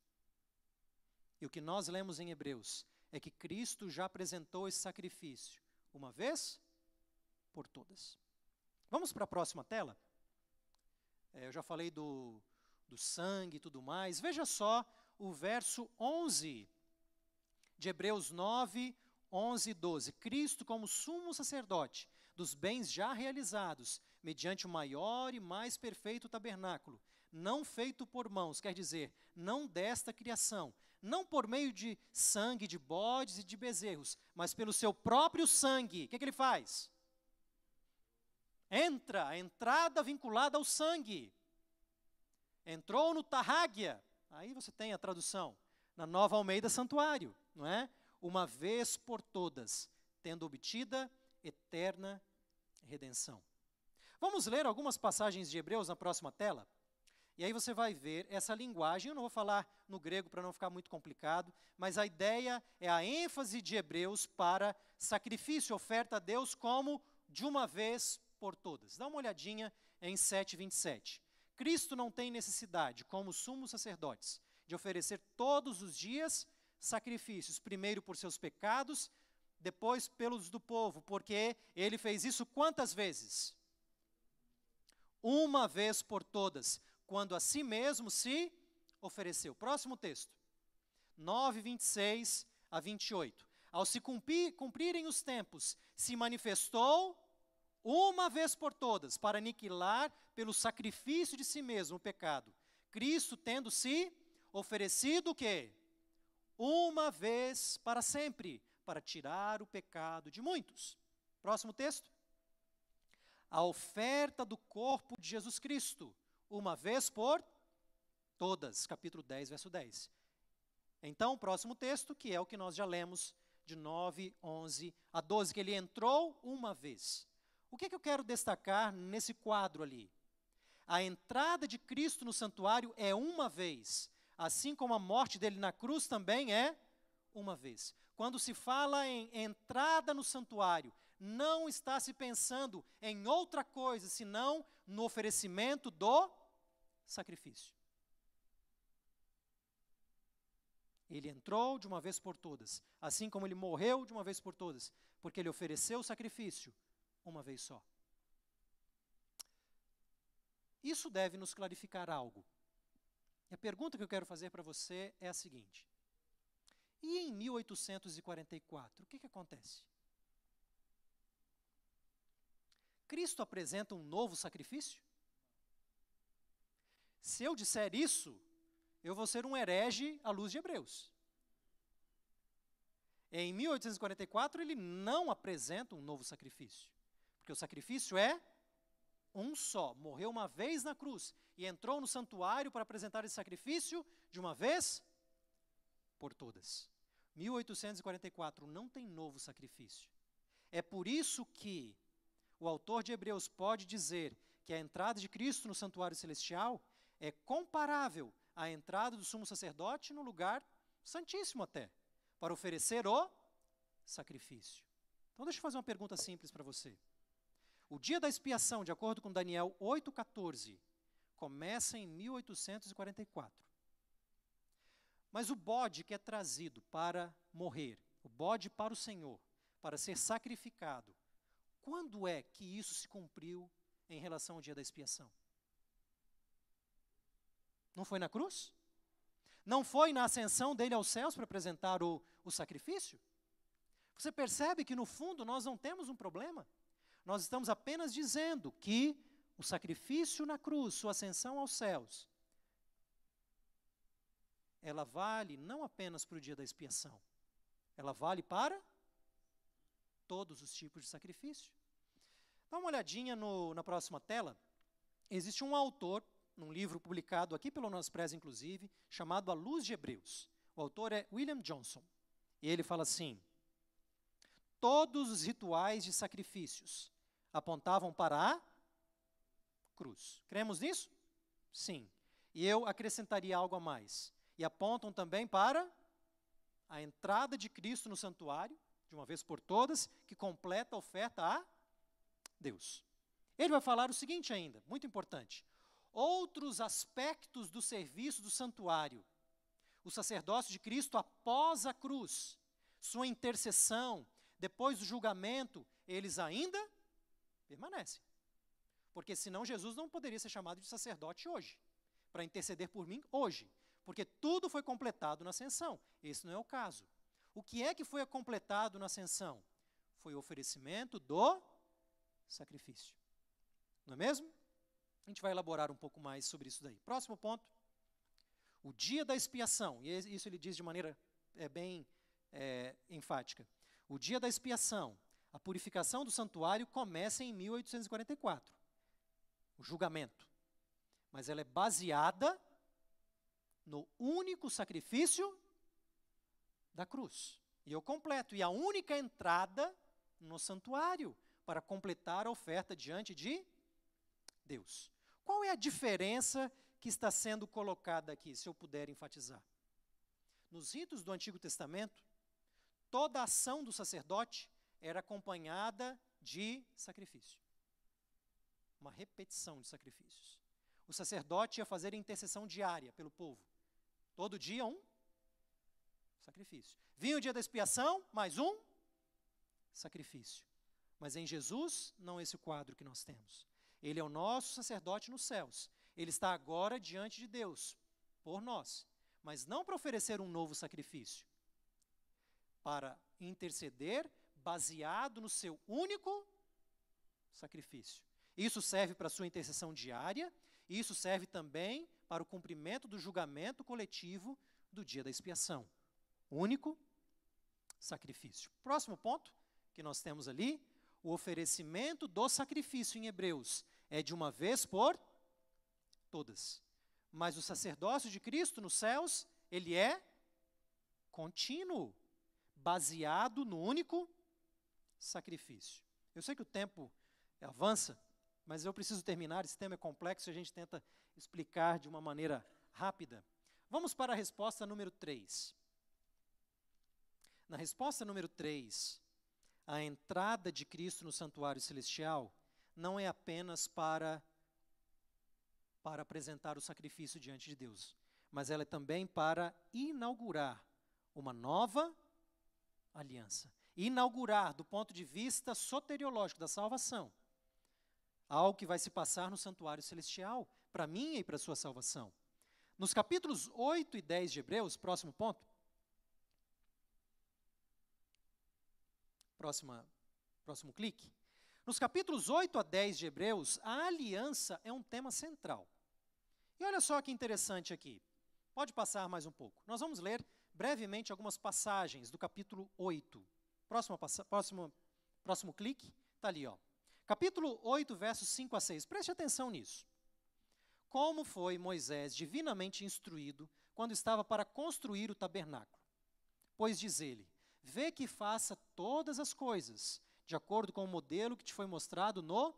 E o que nós lemos em Hebreus é que Cristo já apresentou esse sacrifício uma vez por todas. Vamos para a próxima tela? Eu já falei do sangue e tudo mais. Veja só o verso 11 de Hebreus 9, 11 e 12. Cristo como sumo sacerdote dos bens já realizados, mediante o maior e mais perfeito tabernáculo, não feito por mãos, quer dizer, não desta criação, não por meio de sangue de bodes e de bezerros, mas pelo seu próprio sangue. O que ele faz? Entra, a entrada vinculada ao sangue. Entrou no Tarrágia, aí você tem a tradução, na Nova Almeida Santuário, não é? Uma vez por todas, tendo obtida eterna redenção. Vamos ler algumas passagens de Hebreus na próxima tela? E aí você vai ver essa linguagem, eu não vou falar no grego para não ficar muito complicado, mas a ideia é a ênfase de Hebreus para sacrifício, oferta a Deus como de uma vez por todas. Dá uma olhadinha em 7:27. Cristo não tem necessidade, como sumos sacerdotes, de oferecer todos os dias sacrifícios, primeiro por seus pecados, depois pelos do povo, porque ele fez isso quantas vezes? Uma vez por todas, quando a si mesmo se ofereceu. Próximo texto, 9:26 a 28. Ao se cumprirem os tempos, se manifestou uma vez por todas, para aniquilar pelo sacrifício de si mesmo o pecado. Cristo tendo se oferecido o quê? Uma vez para sempre, para tirar o pecado de muitos. Próximo texto. A oferta do corpo de Jesus Cristo, uma vez por todas. Capítulo 10, verso 10. Então, próximo texto, que é o que nós já lemos, de 9, 11 a 12, que ele entrou uma vez. O que eu quero destacar nesse quadro ali? A entrada de Cristo no santuário é uma vez, assim como a morte dele na cruz também é uma vez. Quando se fala em entrada no santuário, não está se pensando em outra coisa, senão no oferecimento do sacrifício. Ele entrou de uma vez por todas, assim como ele morreu de uma vez por todas, porque ele ofereceu o sacrifício uma vez só. Isso deve nos clarificar algo. E a pergunta que eu quero fazer para você é a seguinte: e em 1844, o que acontece? Cristo apresenta um novo sacrifício? Se eu disser isso, eu vou ser um herege à luz de Hebreus. Em 1844, ele não apresenta um novo sacrifício, porque o sacrifício é um só. Morreu uma vez na cruz e entrou no santuário para apresentar esse sacrifício de uma vez por todas. 1844 não tem novo sacrifício. É por isso que o autor de Hebreus pode dizer que a entrada de Cristo no santuário celestial é comparável à entrada do sumo sacerdote no lugar santíssimo até, para oferecer o sacrifício. Então deixa eu fazer uma pergunta simples para você. O dia da expiação, de acordo com Daniel 8,14, começa em 1844. Mas o bode que é trazido para morrer, o bode para o Senhor, para ser sacrificado, quando é que isso se cumpriu em relação ao dia da expiação? Não foi na cruz? Não foi na ascensão dele aos céus para apresentar o sacrifício? Você percebe que no fundo nós não temos um problema? Nós estamos apenas dizendo que o sacrifício na cruz, sua ascensão aos céus, ela vale não apenas para o dia da expiação, ela vale para todos os tipos de sacrifício. Dá uma olhadinha na próxima tela. Existe um autor, num livro publicado aqui pelo Nosso Press, inclusive, chamado A Luz de Hebreus. O autor é William Johnson. E ele fala assim: todos os rituais de sacrifícios apontavam para a cruz. Cremos nisso? Sim. E eu acrescentaria algo a mais. E apontam também para a entrada de Cristo no santuário, de uma vez por todas, que completa a oferta a Deus. Ele vai falar o seguinte ainda, muito importante. Outros aspectos do serviço do santuário. O sacerdócio de Cristo após a cruz, sua intercessão, depois do julgamento, eles ainda permanecem. Porque senão Jesus não poderia ser chamado de sacerdote hoje, para interceder por mim hoje. Porque tudo foi completado na ascensão. Esse não é o caso. O que é que foi completado na ascensão? Foi o oferecimento do sacrifício. Não é mesmo? A gente vai elaborar um pouco mais sobre isso daí. Próximo ponto. O dia da expiação. E isso ele diz de maneira bem enfática. O dia da expiação. A purificação do santuário começa em 1844. O julgamento. Mas ela é baseada no único sacrifício da cruz. E eu completo. E a única entrada no santuário para completar a oferta diante de Deus. Qual é a diferença que está sendo colocada aqui, se eu puder enfatizar? Nos ritos do Antigo Testamento, toda a ação do sacerdote era acompanhada de sacrifício. Uma repetição de sacrifícios. O sacerdote ia fazer intercessão diária pelo povo. Todo dia um sacrifício. Vinha o dia da expiação, mais um sacrifício. Mas em Jesus, não é esse o quadro que nós temos. Ele é o nosso sacerdote nos céus. Ele está agora diante de Deus, por nós. Mas não para oferecer um novo sacrifício. Para interceder, baseado no seu único sacrifício. Isso serve para a sua intercessão diária, e isso serve também para o cumprimento do julgamento coletivo do dia da expiação. Único sacrifício. Próximo ponto que nós temos ali, o oferecimento do sacrifício em Hebreus é de uma vez por todas. Mas o sacerdócio de Cristo nos céus, ele é contínuo, baseado no único sacrifício. Eu sei que o tempo avança, mas eu preciso terminar, esse tema é complexo e a gente tenta explicar de uma maneira rápida. Vamos para a resposta número 3. Na resposta número 3, a entrada de Cristo no santuário celestial não é apenas para apresentar o sacrifício diante de Deus, mas ela é também para inaugurar uma nova aliança. Inaugurar, do ponto de vista soteriológico da salvação, algo que vai se passar no santuário celestial, para mim e para a sua salvação. Nos capítulos 8 e 10 de Hebreus, próximo ponto. Próximo clique. Nos capítulos 8 a 10 de Hebreus, a aliança é um tema central. E olha só que interessante aqui. Pode passar mais um pouco. Nós vamos ler brevemente algumas passagens do capítulo 8. Próximo clique, está ali, ó. Capítulo 8, versos 5 a 6. Preste atenção nisso. Como foi Moisés divinamente instruído quando estava para construir o tabernáculo? Pois diz ele, vê que faça todas as coisas, de acordo com o modelo que te foi mostrado no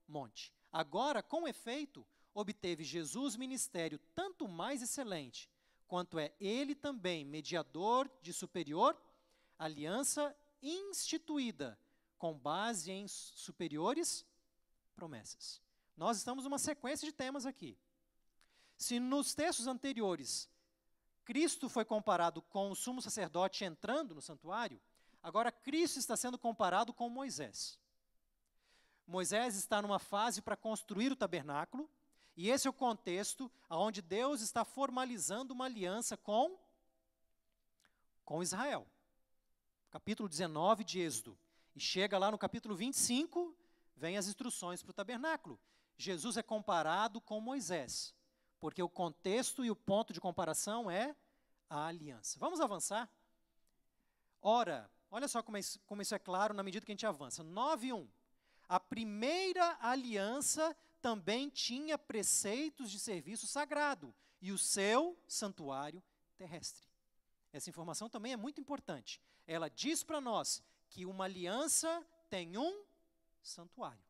monte. Agora, com efeito, obteve Jesus ministério tanto mais excelente, quanto é ele também mediador de superior aliança instituída, com base em superiores promessas. Nós estamos numa sequência de temas aqui. Se nos textos anteriores, Cristo foi comparado com o sumo sacerdote entrando no santuário, agora Cristo está sendo comparado com Moisés. Moisés está numa fase para construir o tabernáculo, e esse é o contexto onde Deus está formalizando uma aliança com Israel. Capítulo 19 de Êxodo. E chega lá no capítulo 25, vem as instruções para o tabernáculo. Jesus é comparado com Moisés, porque o contexto e o ponto de comparação é a aliança. Vamos avançar? Ora, olha só como isso é claro na medida que a gente avança. 9:1. A primeira aliança também tinha preceitos de serviço sagrado e o seu santuário terrestre. Essa informação também é muito importante. Ela diz para nós que uma aliança tem um santuário.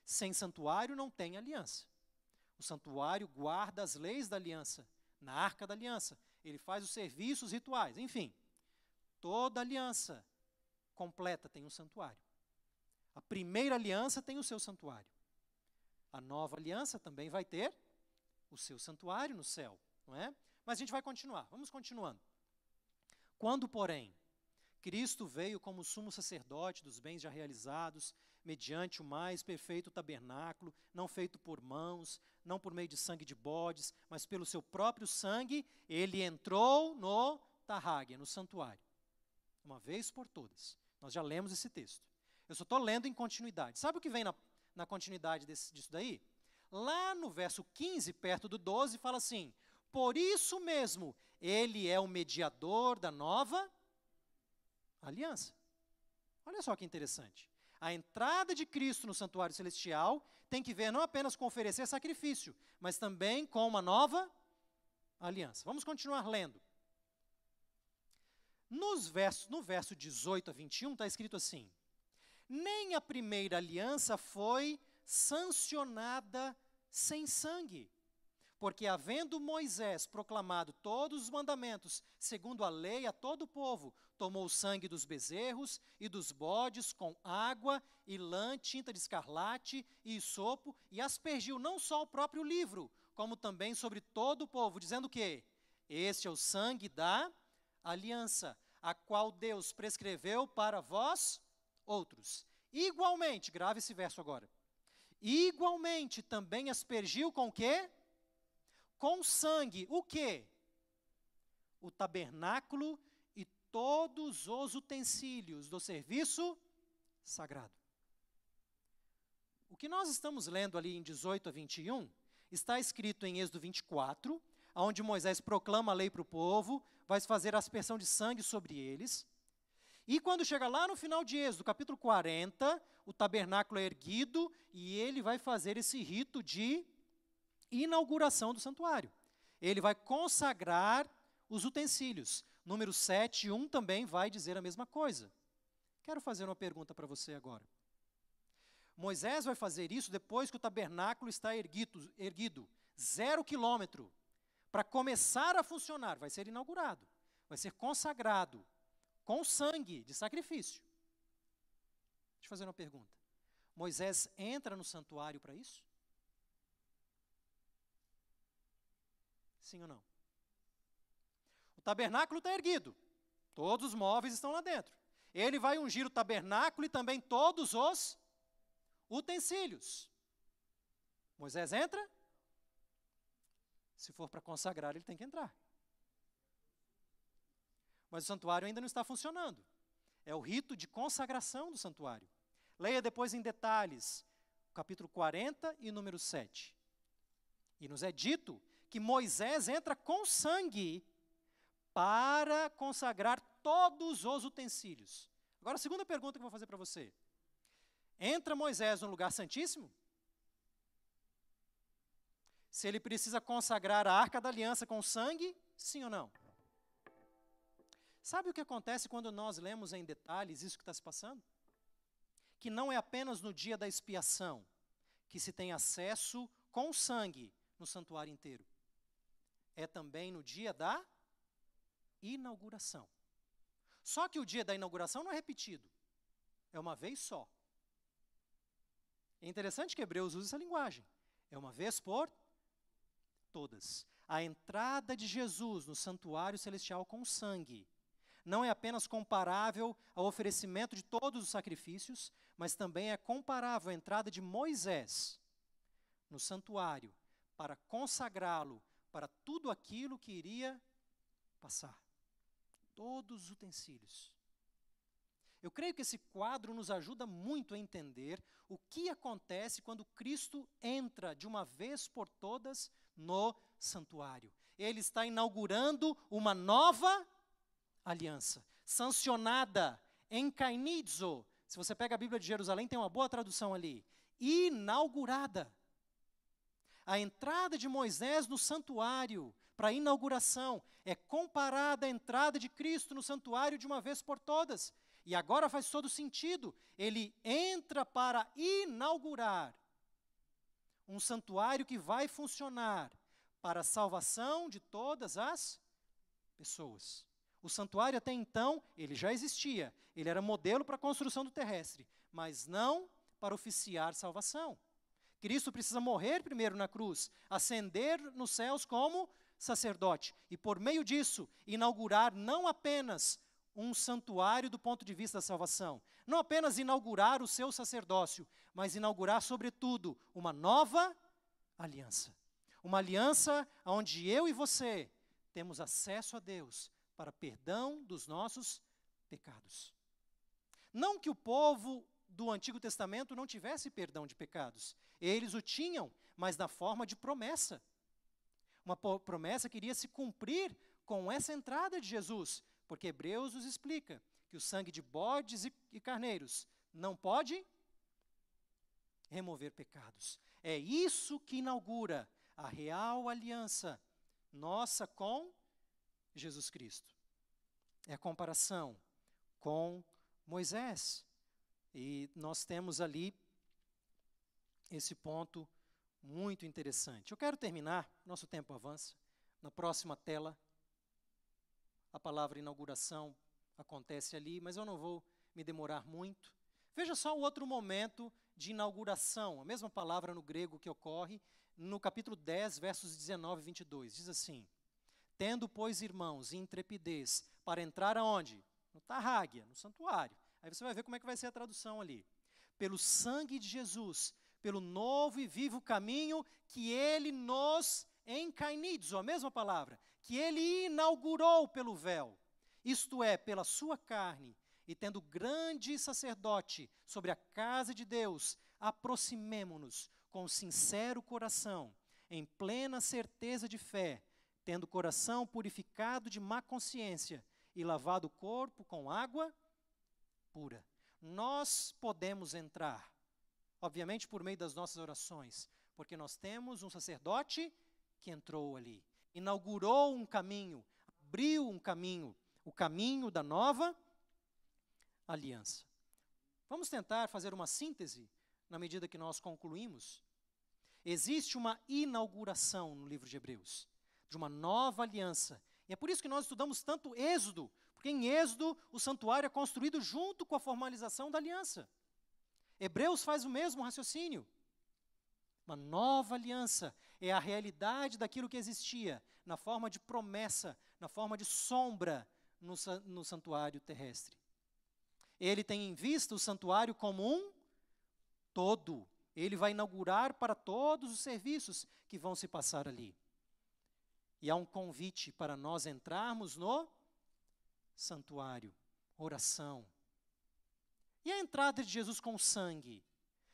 Sem santuário não tem aliança. O santuário guarda as leis da aliança, na arca da aliança. Ele faz os serviços rituais, enfim. Toda aliança completa tem um santuário. A primeira aliança tem o seu santuário. A nova aliança também vai ter o seu santuário no céu, não é? Mas a gente vai continuar, vamos continuando. Quando, porém, Cristo veio como sumo sacerdote dos bens já realizados, mediante o mais perfeito tabernáculo, não feito por mãos, não por meio de sangue de bodes, mas pelo seu próprio sangue, ele entrou no Tarráguia, no santuário, uma vez por todas. Nós já lemos esse texto. Eu só estou lendo em continuidade. Sabe o que vem na continuidade disso daí? Lá no verso 15, perto do 12, fala assim: por isso mesmo, ele é o mediador da nova aliança. Olha só que interessante. A entrada de Cristo no santuário celestial tem que ver não apenas com oferecer sacrifício, mas também com uma nova aliança. Vamos continuar lendo. No verso 18 a 21 está escrito assim: nem a primeira aliança foi sancionada sem sangue, porque havendo Moisés proclamado todos os mandamentos, segundo a lei a todo o povo, tomou o sangue dos bezerros e dos bodes com água e lã, tinta de escarlate e isopo, e aspergiu não só o próprio livro, como também sobre todo o povo, dizendo o quê? Este é o sangue da aliança, a qual Deus prescreveu para vós outros. Igualmente, grave esse verso agora, igualmente também aspergiu com o quê? Com sangue, o quê? O tabernáculo e todos os utensílios do serviço sagrado. O que nós estamos lendo ali em 18 a 21, está escrito em Êxodo 24, onde Moisés proclama a lei para o povo, vai fazer a aspersão de sangue sobre eles. E quando chega lá no final de Êxodo, capítulo 40, o tabernáculo é erguido e ele vai fazer esse rito de inauguração do santuário. Ele vai consagrar os utensílios. Número 7, 1 também vai dizer a mesma coisa. Quero fazer uma pergunta para você agora. Moisés vai fazer isso depois que o tabernáculo está erguido 0 quilômetro, para começar a funcionar, vai ser inaugurado, vai ser consagrado, com sangue de sacrifício. Deixa eu fazer uma pergunta. Moisés entra no santuário para isso? Sim ou não? O tabernáculo está erguido, todos os móveis estão lá dentro. Ele vai ungir o tabernáculo e também todos os utensílios. Moisés entra? Se for para consagrar, ele tem que entrar. Mas o santuário ainda não está funcionando. É o rito de consagração do santuário. Leia depois em detalhes, capítulo 40 e número 7. E nos é dito que Moisés entra com sangue para consagrar todos os utensílios. Agora, a segunda pergunta que eu vou fazer para você. Entra Moisés no lugar santíssimo? Se ele precisa consagrar a arca da aliança com sangue, sim ou não? Sabe o que acontece quando nós lemos em detalhes isso que está se passando? Que não é apenas no dia da expiação que se tem acesso com sangue no santuário inteiro. É também no dia da inauguração. Só que o dia da inauguração não é repetido. É uma vez só. É interessante que Hebreus usa essa linguagem. É uma vez por todas. A entrada de Jesus no santuário celestial com sangue não é apenas comparável ao oferecimento de todos os sacrifícios, mas também é comparável à entrada de Moisés no santuário para consagrá-lo para tudo aquilo que iria passar. Todos os utensílios. Eu creio que esse quadro nos ajuda muito a entender o que acontece quando Cristo entra de uma vez por todas no santuário. Ele está inaugurando uma nova aliança, sancionada, enkainizo. Se você pega a Bíblia de Jerusalém, tem uma boa tradução ali. Inaugurada. A entrada de Moisés no santuário para a inauguração é comparada à entrada de Cristo no santuário de uma vez por todas. E agora faz todo sentido. Ele entra para inaugurar um santuário que vai funcionar para a salvação de todas as pessoas. O santuário até então, ele já existia. Ele era modelo para a construção do terrestre, mas não para oficiar salvação. Cristo precisa morrer primeiro na cruz, ascender nos céus como sacerdote, e por meio disso, inaugurar não apenas um santuário do ponto de vista da salvação, não apenas inaugurar o seu sacerdócio, mas inaugurar, sobretudo, uma nova aliança. Uma aliança onde eu e você temos acesso a Deus para perdão dos nossos pecados. Não que o povo do Antigo Testamento não tivesse perdão de pecados. Eles o tinham, mas na forma de promessa. Uma promessa que iria se cumprir com essa entrada de Jesus, porque Hebreus nos explica que o sangue de bodes e carneiros não pode remover pecados. É isso que inaugura a real aliança nossa com Jesus Cristo. É a comparação com Moisés. E nós temos ali esse ponto muito interessante. Eu quero terminar, nosso tempo avança, na próxima tela. A palavra inauguração acontece ali, mas eu não vou me demorar muito. Veja só o outro momento de inauguração, a mesma palavra no grego que ocorre no capítulo 10, versos 19 e 22. Diz assim: tendo, pois, irmãos, intrepidez para entrar aonde? No Tarrágia, no santuário. Aí você vai ver como é que vai ser a tradução ali. Pelo sangue de Jesus, pelo novo e vivo caminho que ele nos encarnides, a mesma palavra, que ele inaugurou pelo véu, isto é, pela sua carne, e tendo grande sacerdote sobre a casa de Deus, aproximemo-nos com sincero coração, em plena certeza de fé, tendo o coração purificado de má consciência e lavado o corpo com água pura. Nós podemos entrar, obviamente por meio das nossas orações, porque nós temos um sacerdote que entrou ali, inaugurou um caminho, abriu um caminho, o caminho da nova aliança. Vamos tentar fazer uma síntese na medida que nós concluímos. Existe uma inauguração no livro de Hebreus, de uma nova aliança. E é por isso que nós estudamos tanto Êxodo, porque em Êxodo o santuário é construído junto com a formalização da aliança. Hebreus faz o mesmo raciocínio. Uma nova aliança é a realidade daquilo que existia, na forma de promessa, na forma de sombra no santuário terrestre. Ele tem em vista o santuário como um todo. Ele vai inaugurar para todos os serviços que vão se passar ali. E há um convite para nós entrarmos no santuário, oração. E a entrada de Jesus com sangue?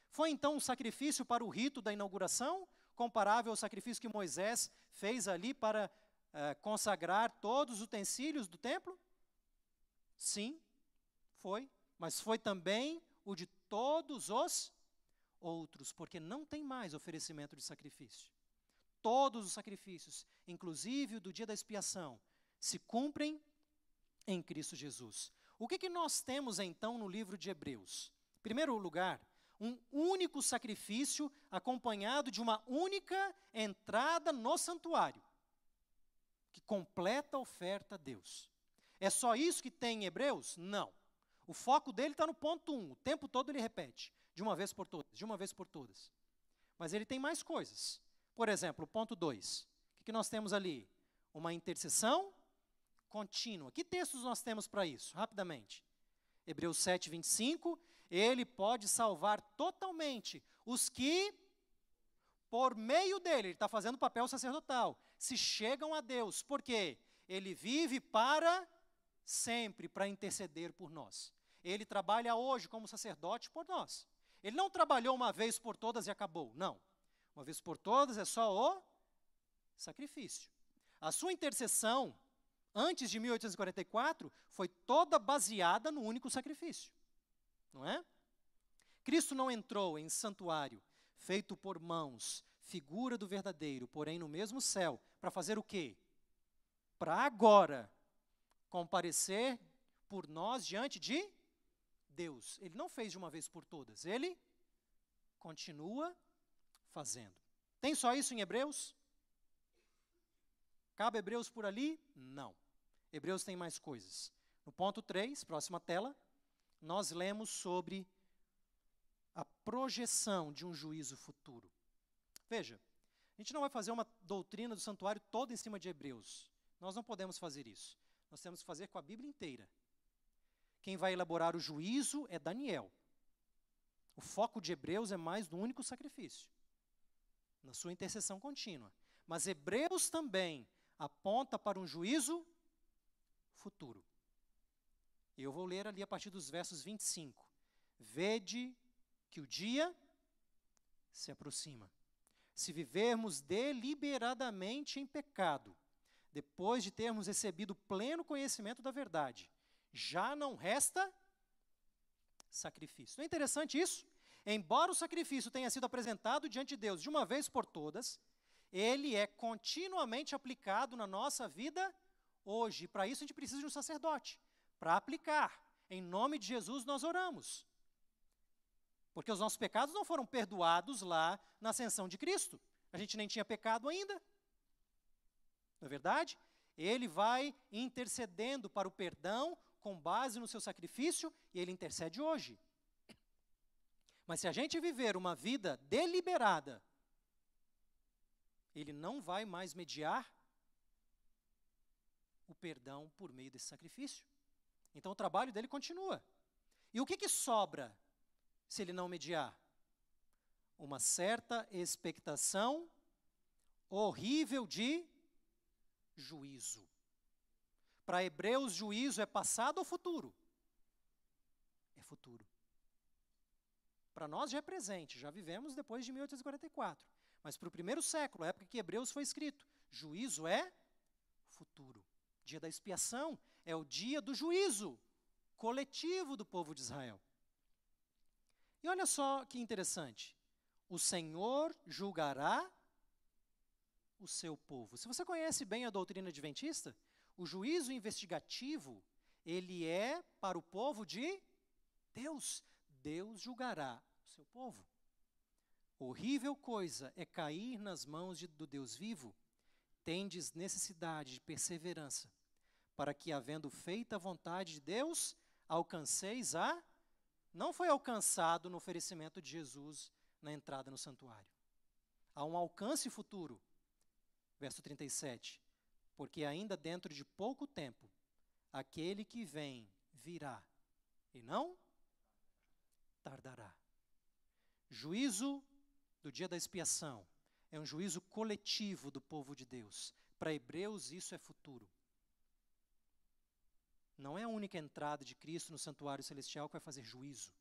Foi então um sacrifício para o rito da inauguração, comparável ao sacrifício que Moisés fez ali para consagrar todos os utensílios do templo? Sim, foi. Mas foi também o de todos os outros, porque não tem mais oferecimento de sacrifício. Todos os sacrifícios, inclusive o do dia da expiação, se cumprem em Cristo Jesus. O que nós temos então no livro de Hebreus? Em primeiro lugar, um único sacrifício acompanhado de uma única entrada no santuário, que completa a oferta a Deus. É só isso que tem em Hebreus? Não. O foco dele está no ponto 1, o tempo todo ele repete, de uma vez por todas, de uma vez por todas. Mas ele tem mais coisas. Por exemplo, o ponto 2, o que nós temos ali? Uma intercessão contínua. Que textos nós temos para isso? Rapidamente. Hebreus 7, 25, ele pode salvar totalmente os que, por meio dele, ele está fazendo o papel sacerdotal, se chegam a Deus. Por quê? Ele vive para sempre, para interceder por nós. Ele trabalha hoje como sacerdote por nós. Ele não trabalhou uma vez por todas e acabou, não. Uma vez por todas é só o sacrifício. A sua intercessão, antes de 1844, foi toda baseada no único sacrifício. Não é? Cristo não entrou em santuário, feito por mãos, figura do verdadeiro, porém no mesmo céu, para fazer o quê? Para agora comparecer por nós diante de Deus. Ele não fez de uma vez por todas, ele continua fazendo. Tem só isso em Hebreus? Cabe Hebreus por ali? Não. Hebreus tem mais coisas. No ponto 3, próxima tela, nós lemos sobre a projeção de um juízo futuro. Veja, a gente não vai fazer uma doutrina do santuário toda em cima de Hebreus. Nós não podemos fazer isso. Nós temos que fazer com a Bíblia inteira. Quem vai elaborar o juízo é Daniel. O foco de Hebreus é mais no único sacrifício, na sua intercessão contínua. Mas Hebreus também aponta para um juízo futuro. Eu vou ler ali a partir dos versos 25. Vede que o dia se aproxima. Se vivermos deliberadamente em pecado, depois de termos recebido pleno conhecimento da verdade, já não resta sacrifício. Não é interessante isso? Embora o sacrifício tenha sido apresentado diante de Deus de uma vez por todas, ele é continuamente aplicado na nossa vida hoje. Para isso a gente precisa de um sacerdote, para aplicar. Em nome de Jesus nós oramos. Porque os nossos pecados não foram perdoados lá na ascensão de Cristo. A gente nem tinha pecado ainda. Não é verdade? Ele vai intercedendo para o perdão com base no seu sacrifício e ele intercede hoje. Mas se a gente viver uma vida deliberada, ele não vai mais mediar o perdão por meio desse sacrifício. Então o trabalho dele continua. E o que sobra se ele não mediar? Uma certa expectação horrível de juízo. Para Hebreus, juízo é passado ou futuro? É futuro. Para nós já é presente, já vivemos depois de 1844. Mas para o primeiro século, a época que Hebreus foi escrito, juízo é futuro. Dia da expiação é o dia do juízo coletivo do povo de Israel. E olha só que interessante. O Senhor julgará o seu povo. Se você conhece bem a doutrina adventista, o juízo investigativo, ele é para o povo de Deus. Deus julgará o seu povo. Horrível coisa é cair nas mãos do Deus vivo. Tendes necessidade de perseverança, para que, havendo feito a vontade de Deus, alcanceis a... Não foi alcançado no oferecimento de Jesus na entrada no santuário. Há um alcance futuro. Verso 37. Porque ainda dentro de pouco tempo, aquele que vem virá, e não tardará. Juízo do dia da expiação é um juízo coletivo do povo de Deus. Para Hebreus, isso é futuro. Não é a única entrada de Cristo no santuário celestial que vai fazer juízo.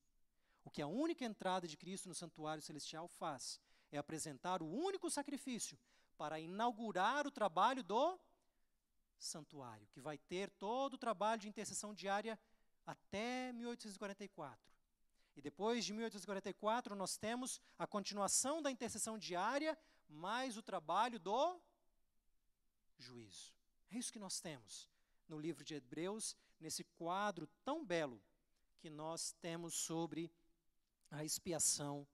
O que a única entrada de Cristo no santuário celestial faz é apresentar o único sacrifício para inaugurar o trabalho do santuário, que vai ter todo o trabalho de intercessão diária até 1844. E depois de 1844, nós temos a continuação da intercessão diária, mais o trabalho do juízo. É isso que nós temos no livro de Hebreus, nesse quadro tão belo que nós temos sobre a expiação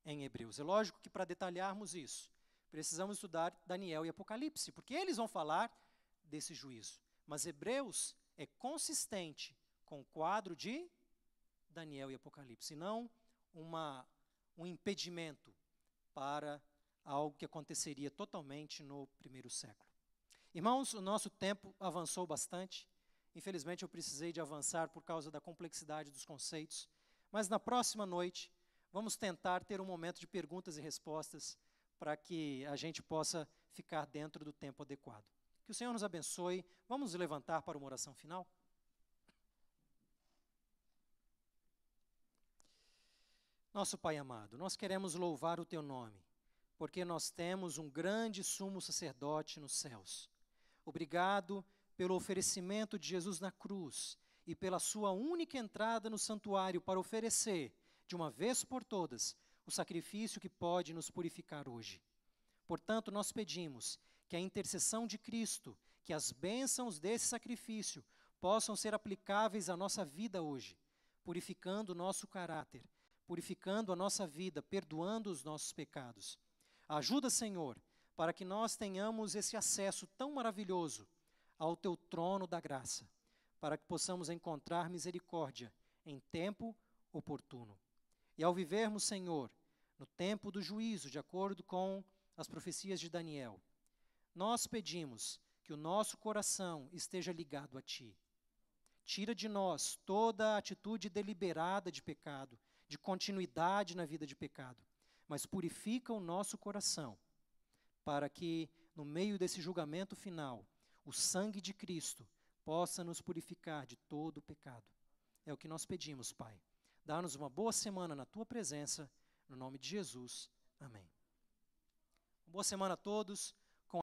em Hebreus. É lógico que para detalharmos isso, precisamos estudar Daniel e Apocalipse, porque eles vão falar desse juízo. Mas Hebreus é consistente com o quadro de Daniel e Apocalipse, e não um impedimento para algo que aconteceria totalmente no primeiro século. Irmãos, o nosso tempo avançou bastante. Infelizmente, eu precisei de avançar por causa da complexidade dos conceitos. Mas na próxima noite, vamos tentar ter um momento de perguntas e respostas para que a gente possa ficar dentro do tempo adequado. Que o Senhor nos abençoe. Vamos nos levantar para uma oração final? Nosso Pai amado, nós queremos louvar o Teu nome, porque nós temos um grande sumo sacerdote nos céus. Obrigado pelo oferecimento de Jesus na cruz e pela sua única entrada no santuário para oferecer, de uma vez por todas, o sacrifício que pode nos purificar hoje. Portanto, nós pedimos que a intercessão de Cristo, que as bênçãos desse sacrifício possam ser aplicáveis à nossa vida hoje, purificando o nosso caráter, purificando a nossa vida, perdoando os nossos pecados. Ajuda, Senhor, para que nós tenhamos esse acesso tão maravilhoso ao teu trono da graça, para que possamos encontrar misericórdia em tempo oportuno. E ao vivermos, Senhor, no tempo do juízo, de acordo com as profecias de Daniel, nós pedimos que o nosso coração esteja ligado a Ti. Tira de nós toda a atitude deliberada de pecado, de continuidade na vida de pecado, mas purifica o nosso coração, para que, no meio desse julgamento final, o sangue de Cristo possa nos purificar de todo o pecado. É o que nós pedimos, Pai. Dá-nos uma boa semana na Tua presença, no nome de Jesus. Amém. Boa semana a todos.